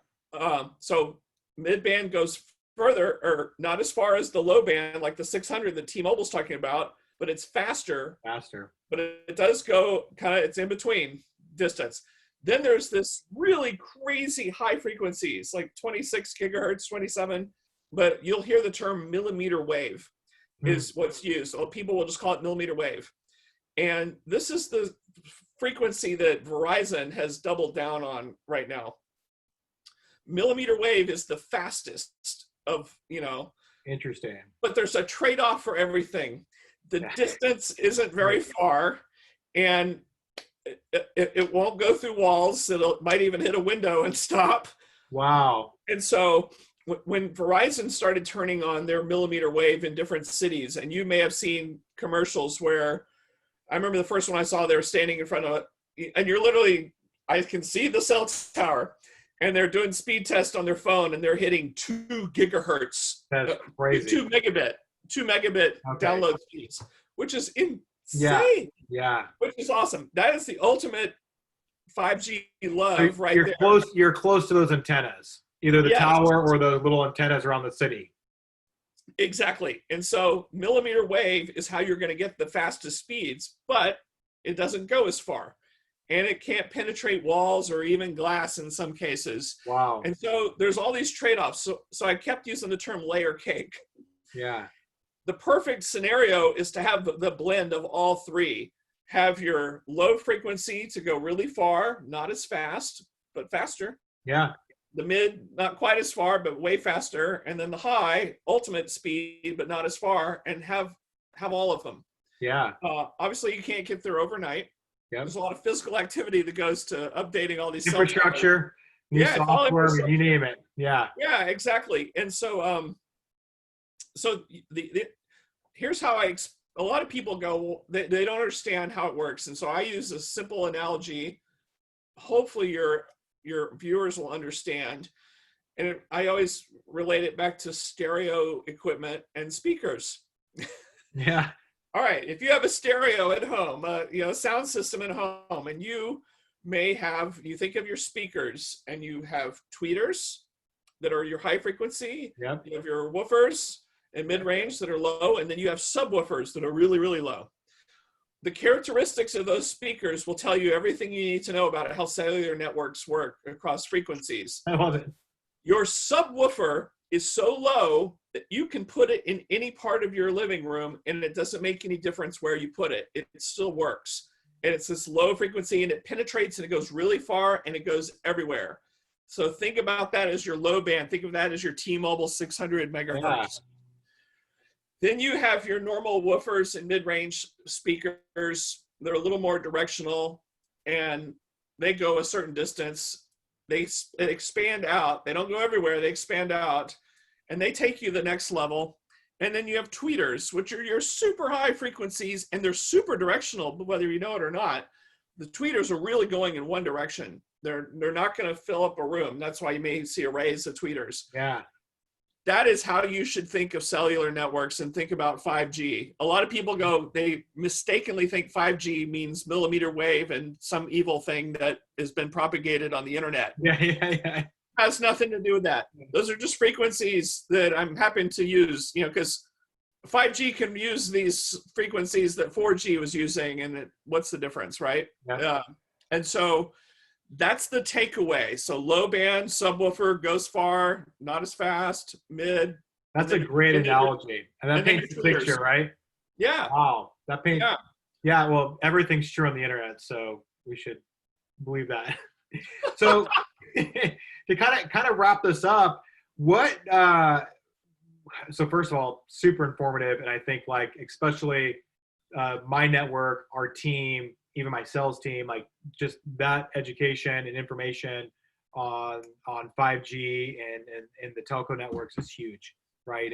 So mid-band goes further, or not as far as the low band, like the 600 that T-Mobile's talking about, but it's faster. But it does go it's in between distance. Then there's this really crazy high frequencies, like 26 gigahertz, 27, but you'll hear the term millimeter wave is what's used. So people will just call it millimeter wave. And this is the frequency that Verizon has doubled down on right now. Millimeter wave is the fastest of, Interesting. But there's a trade-off for everything. The distance isn't very far, and it won't go through walls. It might even hit a window and stop. Wow. And so when Verizon started turning on their millimeter wave in different cities, and you may have seen commercials where I remember the first one I saw, they were standing in front of it, and you're literally, I can see the cell tower, and they're doing speed tests on their phone, and they're hitting 2 gigahertz, That's crazy. 2 megabit download speeds, which is insane. Yeah. Which is awesome. That is the ultimate 5G love So right you're there. You're close to those antennas, either the tower or the little antennas around the city. Exactly. And so millimeter wave is how you're going to get the fastest speeds, but it doesn't go as far. And it can't penetrate walls or even glass in some cases. Wow. And so there's all these trade-offs. So I kept using the term layer cake. Yeah. The perfect scenario is to have the blend of all three. Have your low frequency to go really far, not as fast, but faster. Yeah. The mid, not quite as far, but way faster. And then the high, ultimate speed, but not as far, and have all of them. Yeah. Obviously, you can't get there overnight. Yep. There's a lot of physical activity that goes to updating all these infrastructure, new software, you name it. Yeah. Yeah, exactly. And so, here's how a lot of people go, they don't understand how it works. And so I use a simple analogy. Hopefully your viewers will understand. And I always relate it back to stereo equipment and speakers. Yeah. All right. If you have a stereo at home, sound system at home, and you think of your speakers, and you have tweeters that are your high frequency. Yep. You have your woofers and mid-range that are low, and then you have subwoofers that are really, really low. The characteristics of those speakers will tell you everything you need to know about how cellular networks work across frequencies. I love it. Your subwoofer is so low that you can put it in any part of your living room, and it doesn't make any difference where you put it. It still works. And it's this low frequency, and it penetrates, and it goes really far, and it goes everywhere. So think about that as your low band. Think of that as your T-Mobile 600 megahertz. Yeah. Then you have your normal woofers and mid-range speakers. They're a little more directional, and they go a certain distance. They expand out. They don't go everywhere. They expand out, and they take you the next level. And then you have tweeters, which are your super high frequencies, and they're super directional, whether you know it or not. The tweeters are really going in one direction. They're not going to fill up a room. That's why you may see arrays of tweeters. Yeah. That is how you should think of cellular networks and think about 5G. A lot of people they mistakenly think 5G means millimeter wave and some evil thing that has been propagated on the internet. Yeah. Has nothing to do with that. Those are just frequencies that I'm happy to use, because 5G can use these frequencies that 4G was using, and what's the difference, right? Yeah. And so that's the takeaway. So low band subwoofer goes far, not as fast, mid. That's a great analogy. And that paints the picture, right? Yeah. Wow. That paints. Yeah. Well, everything's true on the internet, so we should believe that. So to kind of wrap this up, so first of all, super informative. And I think especially my network, our team, even my sales team, just that education and information on 5G and the telco networks is huge, right?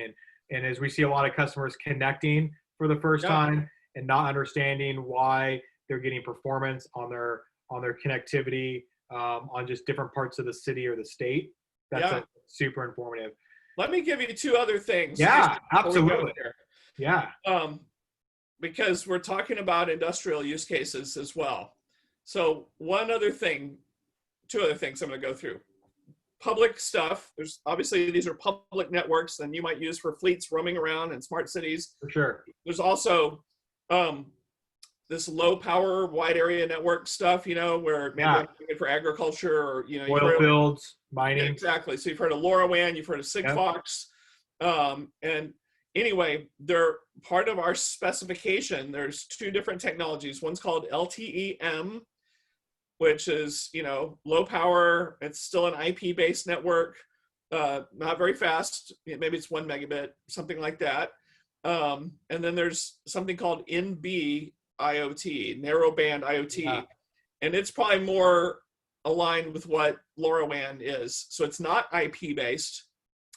And as we see a lot of customers connecting for the first time and not understanding why they're getting performance on their connectivity on just different parts of the city or the state, that's super informative. Let me give you 2 other things. Yeah, absolutely. Yeah. Because we're talking about industrial use cases as well. So 2 other things I'm going to go through. Public stuff. There's obviously, these are public networks that you might use for fleets roaming around in smart cities. For sure. There's also this low power wide area network stuff, where maybe for agriculture or, oil fields, mining. Yeah, exactly. So you've heard of LoRaWAN, you've heard of Sigfox. And anyway, they're part of our specification. There's 2 different technologies. One's called LTE-M, which is, low power. It's still an IP-based network, not very fast. Maybe it's 1 megabit, something like that. And then there's something called NB IoT, narrowband IoT. Yeah. And it's probably more aligned with what LoRaWAN is. So it's not IP-based.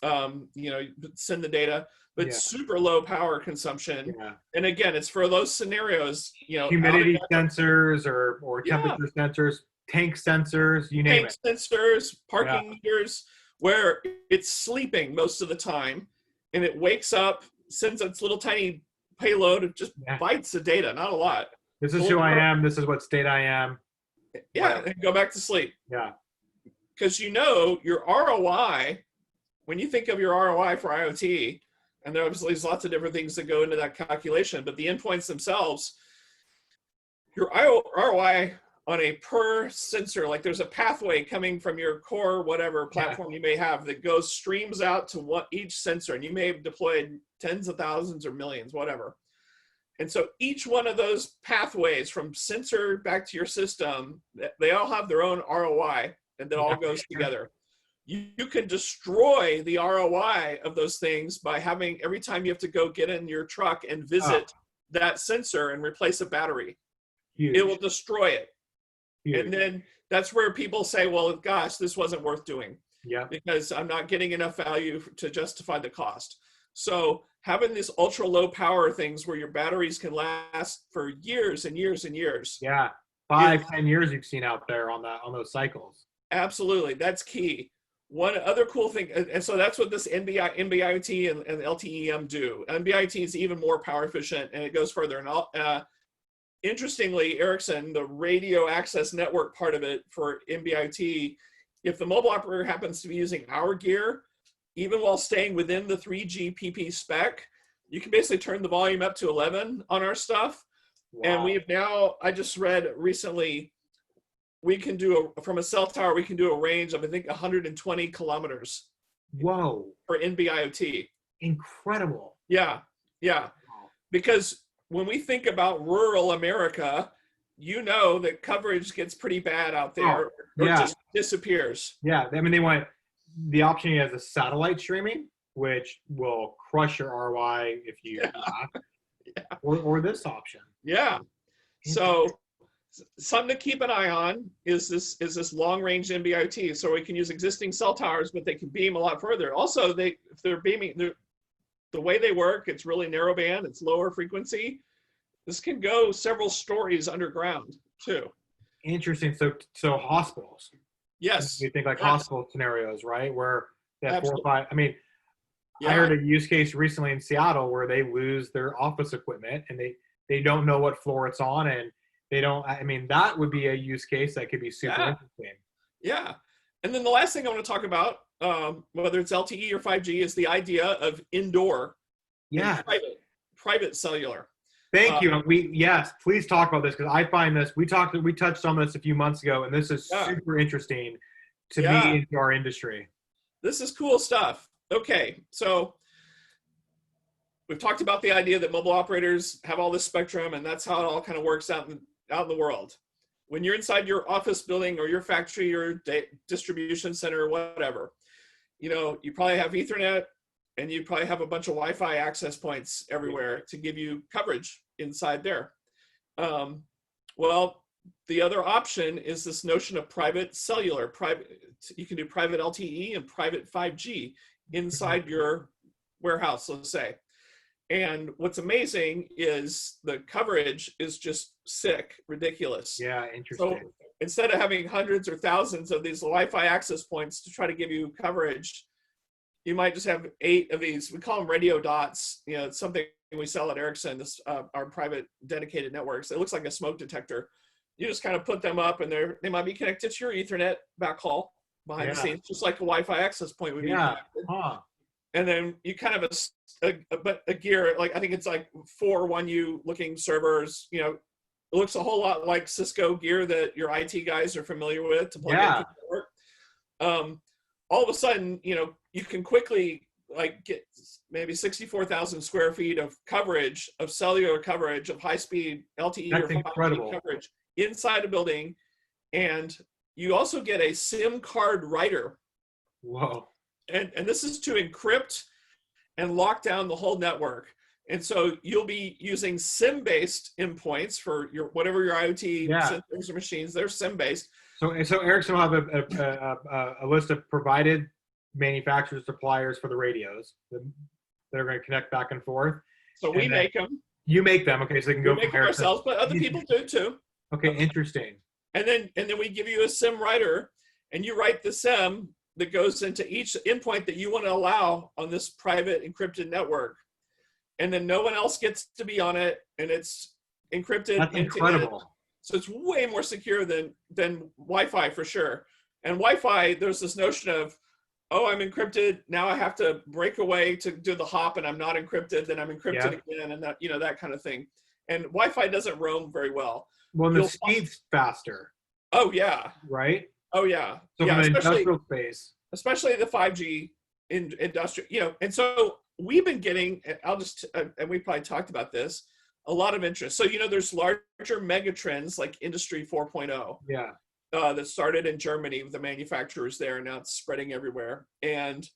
send the data, but Yeah. super low power consumption. Yeah. And again, it's for those scenarios, Humidity sensors or yeah, temperature sensors, tank sensors, you name tank it. sensors, Yeah. parking meters, where it's sleeping most of the time, and it wakes up, sends its little tiny payload, it just Yeah. bites the data, not a lot. This is who I am. This is what state I am. Yeah, Whatever. and go back to sleep. Yeah. Because your ROI, when you think of your ROI for IoT, and there's lots of different things that go into that calculation, but the endpoints themselves, your ROI on a per sensor, like there's a pathway coming from your core whatever platform you may have that streams out to what each sensor, and you may have deployed tens of thousands or millions, whatever. And so each one of those pathways from sensor back to your system, they all have their own ROI, and that all goes together. You can destroy the ROI of those things by having, every time you have to go get in your truck and visit that sensor and replace a battery, it will destroy it. Huge. And then that's where people say, well, gosh, this wasn't worth doing. Yeah. Because I'm not getting enough value to justify the cost. So having these ultra low power things where your batteries can last for years and years and years. Yeah. 5-10 years you've seen out there on those cycles. Absolutely. That's key. One other cool thing, and so that's what this NB-IoT and LTE-M do. NB-IoT is even more power efficient, and it goes further. And interestingly, Ericsson, the radio access network part of it for NB-IoT, if the mobile operator happens to be using our gear, even while staying within the 3GPP spec, you can basically turn the volume up to 11 on our stuff. Wow. And we've now, I just read recently, we can do from a cell tower, we can do a range of, I think, 120 kilometers. Whoa. For NB-IoT. Incredible. Yeah, yeah. Wow. Because when we think about rural America, that coverage gets pretty bad out there, or just disappears. Yeah, I mean, they want the option as a satellite streaming, which will crush your ROI if you or this option. Yeah. So something to keep an eye on is this long range NB-IoT. So we can use existing cell towers, but they can beam a lot further. Also, if they're beaming, the way they work, it's really narrow band, it's lower frequency. This can go several stories underground too. Interesting. So hospitals. Yes. You think like hospital scenarios, right? Where they have 4 or 5. I mean, I heard a use case recently in Seattle where they lose their office equipment and they don't know what floor it's on, and they don't. I mean, that would be a use case that could be super interesting. Yeah. And then the last thing I want to talk about, whether it's LTE or 5G, is the idea of indoor, private cellular. Thank you. Yes, please talk about this, because I find this. We touched on this a few months ago, and this is super interesting to me into our industry. This is cool stuff. Okay, so we've talked about the idea that mobile operators have all this spectrum, and that's how it all kind of works out in the world. When you're inside your office building or your factory or distribution center or whatever, you probably have Ethernet, and you probably have a bunch of Wi-Fi access points everywhere to give you coverage inside there. Well, the other option is this notion of private cellular. You can do private LTE and private 5G inside your warehouse, let's say. And what's amazing is the coverage is just ridiculous. Yeah, interesting. So instead of having hundreds or thousands of these Wi-Fi access points to try to give you coverage, you might just have 8 of these. We call them radio dots. It's something we sell at Ericsson, our private dedicated networks. It looks like a smoke detector. You just kind of put them up, and they might be connected to your Ethernet backhaul behind the scenes, just like a Wi-Fi access point would be connected. And then you kind of a gear, like I think it's like 4 1U looking servers. It looks a whole lot like Cisco gear that your IT guys are familiar with to plug into the network. All of a sudden, you can quickly get maybe 64,000 square feet of coverage, of cellular coverage, of high-speed LTE or 5G coverage inside a building, and you also get a SIM card writer. Whoa! And this is to encrypt and lock down the whole network. And so you'll be using SIM-based endpoints for whatever your IoT sensors or machines. They're SIM-based. So Ericsson will have a list of provided manufacturers, suppliers for the radios that are going to connect back and forth. So we make them. You make them, okay? So they can We go make from them ourselves, but other people do too. Okay, interesting. And then we give you a SIM writer, and you write the SIM that goes into each endpoint that you want to allow on this private encrypted network. And then no one else gets to be on it, and it's encrypted. That's incredible. So it's way more secure than Wi-Fi for sure. And Wi-Fi, there's this notion of, oh, I'm encrypted. Now I have to break away to do the hop, and I'm not encrypted. Then I'm encrypted again, and that, you know, that kind of thing. And Wi-Fi doesn't roam very well. Well, the speed's faster. Oh yeah. Right. Oh yeah. So yeah, from an industrial space, especially the 5G in industrial, you know, and so we've been getting, and we probably talked about this, a lot of interest. So, you know, there's larger mega trends like Industry 4.0. Yeah. That started in Germany with the manufacturers there, and now it's spreading everywhere. And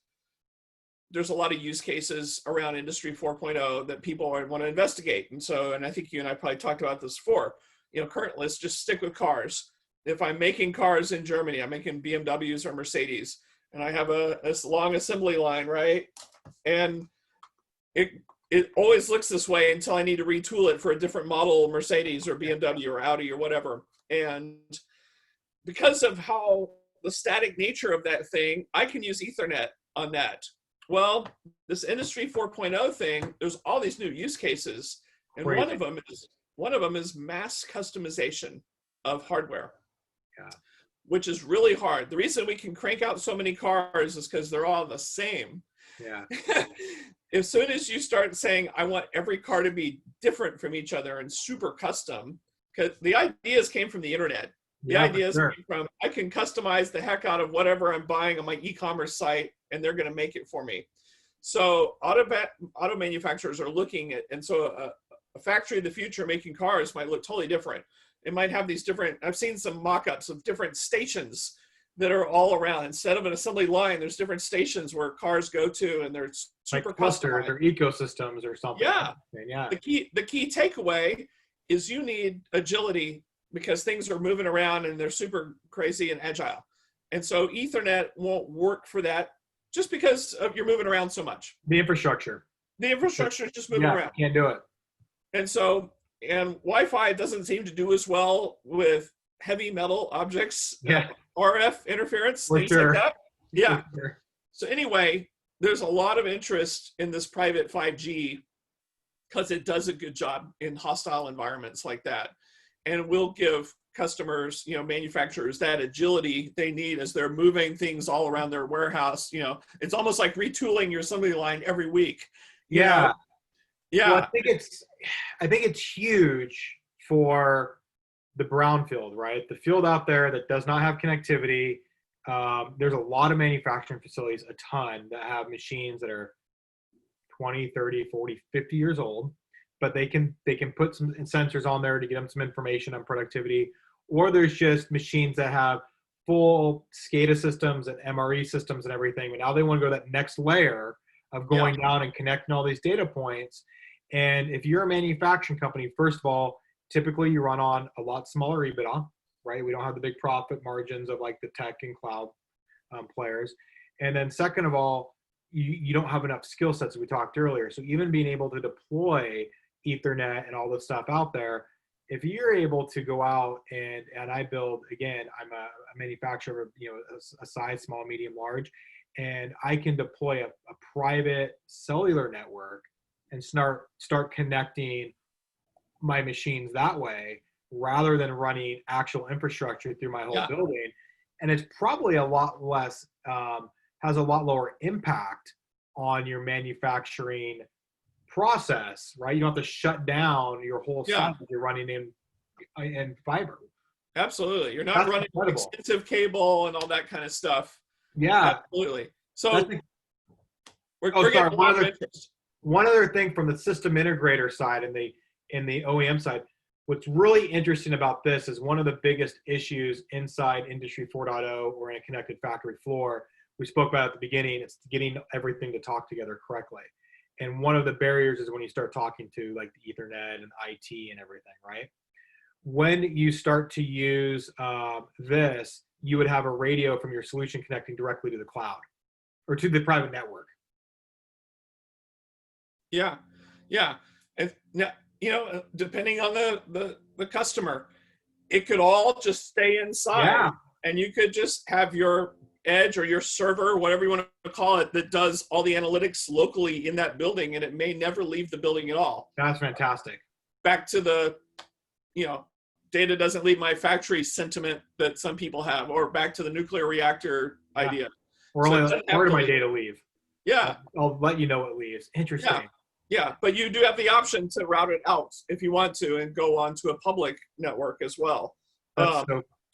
there's a lot of use cases around Industry 4.0 that people want to investigate. And so, and I think you and I probably talked about this before, you know, currently, let's just stick with cars. If I'm making cars in Germany, I'm making BMWs or Mercedes, and I have this long assembly line, right? And it always looks this way until I need to retool it for a different model, Mercedes or BMW or Audi or whatever. And because of how the static nature of that thing, I can use Ethernet on that. Well, this Industry 4.0 thing, there's all these new use cases, and Crazy. one of them is mass customization of hardware. Yeah. Which is really hard. The reason we can crank out so many cars is because they're all the same. Yeah. As soon as you start saying, I want every car to be different from each other and super custom, because the ideas came from the internet. The ideas came from, I can customize the heck out of whatever I'm buying on my e-commerce site, and they're going to make it for me. So auto manufacturers are looking at, and so a factory of the future making cars might look totally different. It might have these different, I've seen some mock-ups of different stations that are all around. Instead of an assembly line, there's different stations where cars go to, and they're super like clusters or ecosystems or something. Yeah. Yeah. The key takeaway is you need agility, because things are moving around and they're super crazy and agile. And so Ethernet won't work for that just because of you're moving around so much. The infrastructure. The infrastructure is just moving around. Can't do it. And so, and Wi-Fi doesn't seem to do as well with heavy metal objects, RF interference, things like that. Yeah. Sure. So anyway, there's a lot of interest in this private 5G because it does a good job in hostile environments like that. And will give customers, you know, manufacturers that agility they need as they're moving things all around their warehouse. You know, it's almost like retooling your assembly line every week. Yeah. Yeah. Well, I think it's huge for the brownfield, right? The field out there that does not have connectivity. There's a lot of manufacturing facilities, a ton, that have machines that are 20, 30, 40, 50 years old, but they can put some sensors on there to get them some information on productivity. Or there's just machines that have full SCADA systems and MRE systems and everything, but now they want to go that next layer of going down and connecting all these data points. And if you're a manufacturing company, first of all, typically you run on a lot smaller EBITDA, right? We don't have the big profit margins of like the tech and cloud players. And then second of all, you don't have enough skill sets, as we talked earlier. So even being able to deploy Ethernet and all this stuff out there, if you're able to go out and I build, again, I'm a manufacturer of, you know, a size, small, medium, large, and I can deploy a private cellular network and start connecting my machines that way, rather than running actual infrastructure through my whole building. And it's probably a lot less, has a lot lower impact on your manufacturing process, right? You don't have to shut down your whole site that you're running in fiber. Absolutely. You're not running expensive cable and all that kind of stuff. Yeah. Absolutely. So we're getting a lot of interest. One other thing from the system integrator side and the OEM side, what's really interesting about this is one of the biggest issues inside Industry 4.0 or in a connected factory floor, we spoke about at the beginning, it's getting everything to talk together correctly. And one of the barriers is when you start talking to like the Ethernet and IT and everything, right? When you start to use this, you would have a radio from your solution connecting directly to the cloud. or to the private network. Yeah, yeah. And now, depending on the customer, it could all just stay inside, Yeah, and you could just have your edge or your server, whatever you want to call it, that does all the analytics locally in that building, and it may never leave the building at all. that's fantastic. Back to the, data doesn't leave my factory sentiment that some people have, or back to the nuclear reactor idea. Or So it only doesn't part have of to my leave. data leave. Yeah, I'll let you know it leaves. Interesting. yeah, yeah. But you do have the option to route it out if you want to, and go on to a public network as well. That's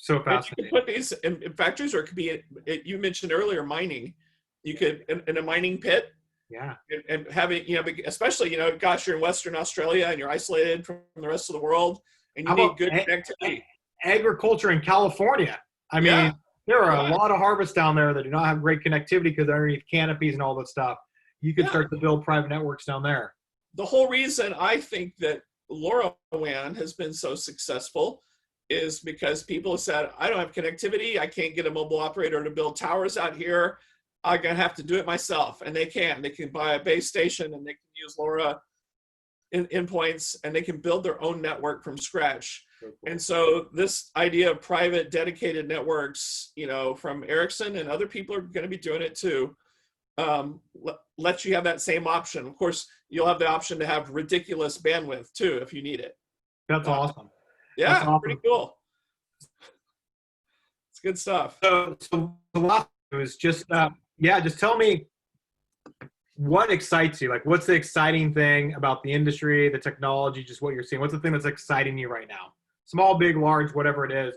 so And you fascinating. can put these in factories, or it could be, you mentioned earlier, mining. You could, in a mining pit, Yeah. and having, especially, gosh, you're in Western Australia and you're isolated from the rest of the world, and you How need about good connectivity. agriculture in California? I mean, Yeah. there are a Yeah. lot of harvests down there that do not have great connectivity because they're underneath canopies and all that stuff. You could Yeah. start to build private networks down there. The whole reason I think that LoRaWAN has been so successful is because people have said, I don't have connectivity. I can't get a mobile operator to build towers out here. I'm going to have to do it myself. And they can. They can buy a base station, and they can use LoRa endpoints, and they can build their own network from scratch. So cool. And so this idea of private dedicated networks, from Ericsson, and other people are going to be doing it too, lets you have that same option. Of course, you'll have the option to have ridiculous bandwidth too if you need it. That's awesome. Yeah, That's awesome. pretty cool. It's good stuff. So the last was just just tell me what excites you. Like, what's the exciting thing about the industry, the technology, just what you're seeing? What's the thing that's exciting you right now? Small, big, large, whatever it is.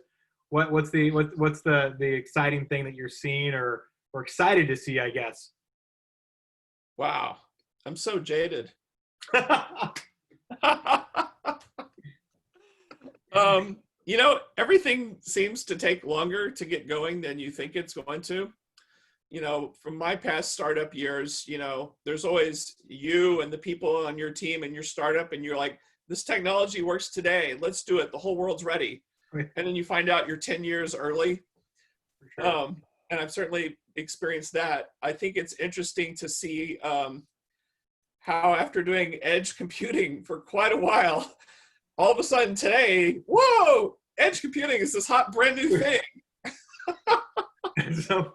What's the exciting thing that you're seeing or excited to see, I guess? Wow, I'm so jaded. Everything seems to take longer to get going than you think it's going to. From my past startup years, there's always you and the people on your team and your startup, and you're like, this technology works today. Let's do it. The whole world's ready. Right. And then you find out you're 10 years early. Sure. And I've certainly experienced that. I think it's interesting to see how, after doing edge computing for quite a while, all of a sudden today, whoa, edge computing is this hot brand new thing. So,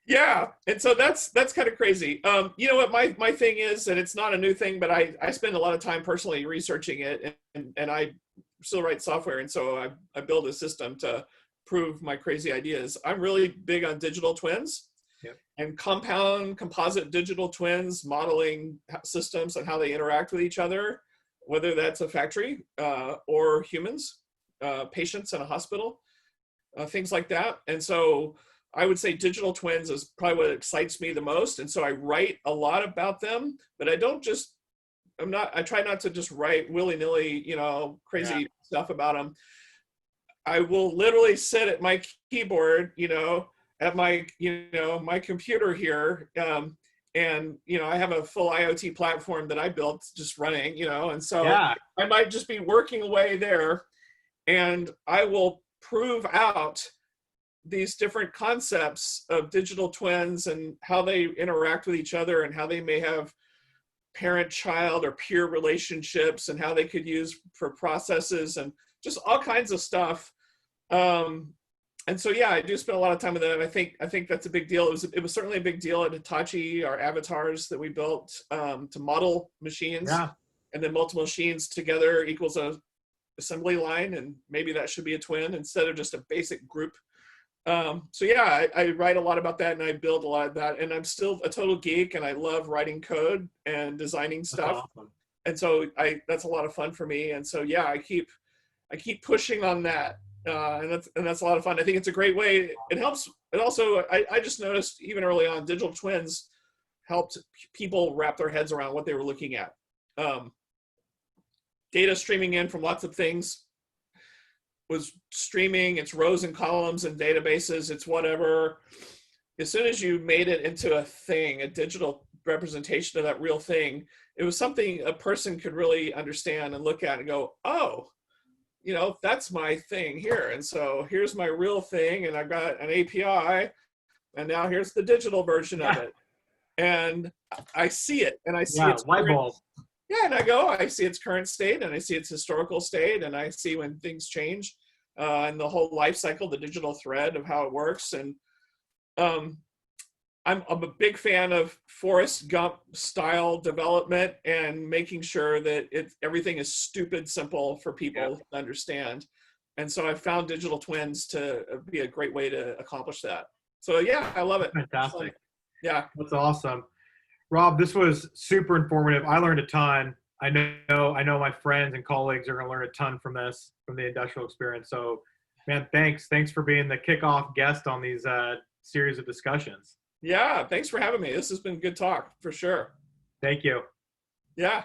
yeah, and so that's kind of crazy. You know what my thing is, and it's not a new thing, but I spend a lot of time personally researching it, and I still write software, and so I build a system to prove my crazy ideas. I'm really big on digital twins. Yep. And composite digital twins, modeling systems and how they interact with each other, whether that's a factory or humans, patients in a hospital, things like that. And so I would say digital twins is probably what excites me the most. And so I write a lot about them, but I try not to just write willy-nilly, crazy stuff about them. I will literally sit at my keyboard, at my, my computer here. And, I have a full IoT platform that I built just running, and so yeah. I might just be working away there, and I will prove out these different concepts of digital twins and how they interact with each other, and how they may have parent-child or peer relationships, and how they could use for processes, and just all kinds of stuff. And so, yeah, I do spend a lot of time with them. I think that's a big deal. It was certainly a big deal at Hitachi, our avatars that we built to model machines. Yeah. And then multiple machines together equals a assembly line, and maybe that should be a twin instead of just a basic group. So yeah, I write a lot about that, and I build a lot of that, and I'm still a total geek, and I love writing code and designing stuff. Awesome. And so that's a lot of fun for me. And so, yeah, I keep pushing on that. And that's a lot of fun. I think it's a great way. It helps. It also, I just noticed even early on, digital twins helped people wrap their heads around what they were looking at. Data streaming in from lots of things was streaming. It's rows and columns and databases. It's whatever. As soon as you made it into a thing, a digital representation of that real thing, it was something a person could really understand and look at and go, oh, that's my thing here. And so here's my real thing. And I've got an API and now here's the digital version of it. And I see it, and I see its white bulb. Yeah, and I see its current state, and I see its historical state, and I see when things change, and the whole life cycle, the digital thread of how it works. And I'm a big fan of Forrest Gump style development and making sure that everything is stupid simple for people to understand. And so I found digital twins to be a great way to accomplish that. So yeah, I love it. Fantastic. Yeah. That's awesome. Rob, this was super informative. I learned a ton. I know my friends and colleagues are going to learn a ton from this, from the industrial experience. So, man, thanks for being the kickoff guest on these series of discussions. Yeah, thanks for having me. This has been good talk for sure. Thank you. Yeah.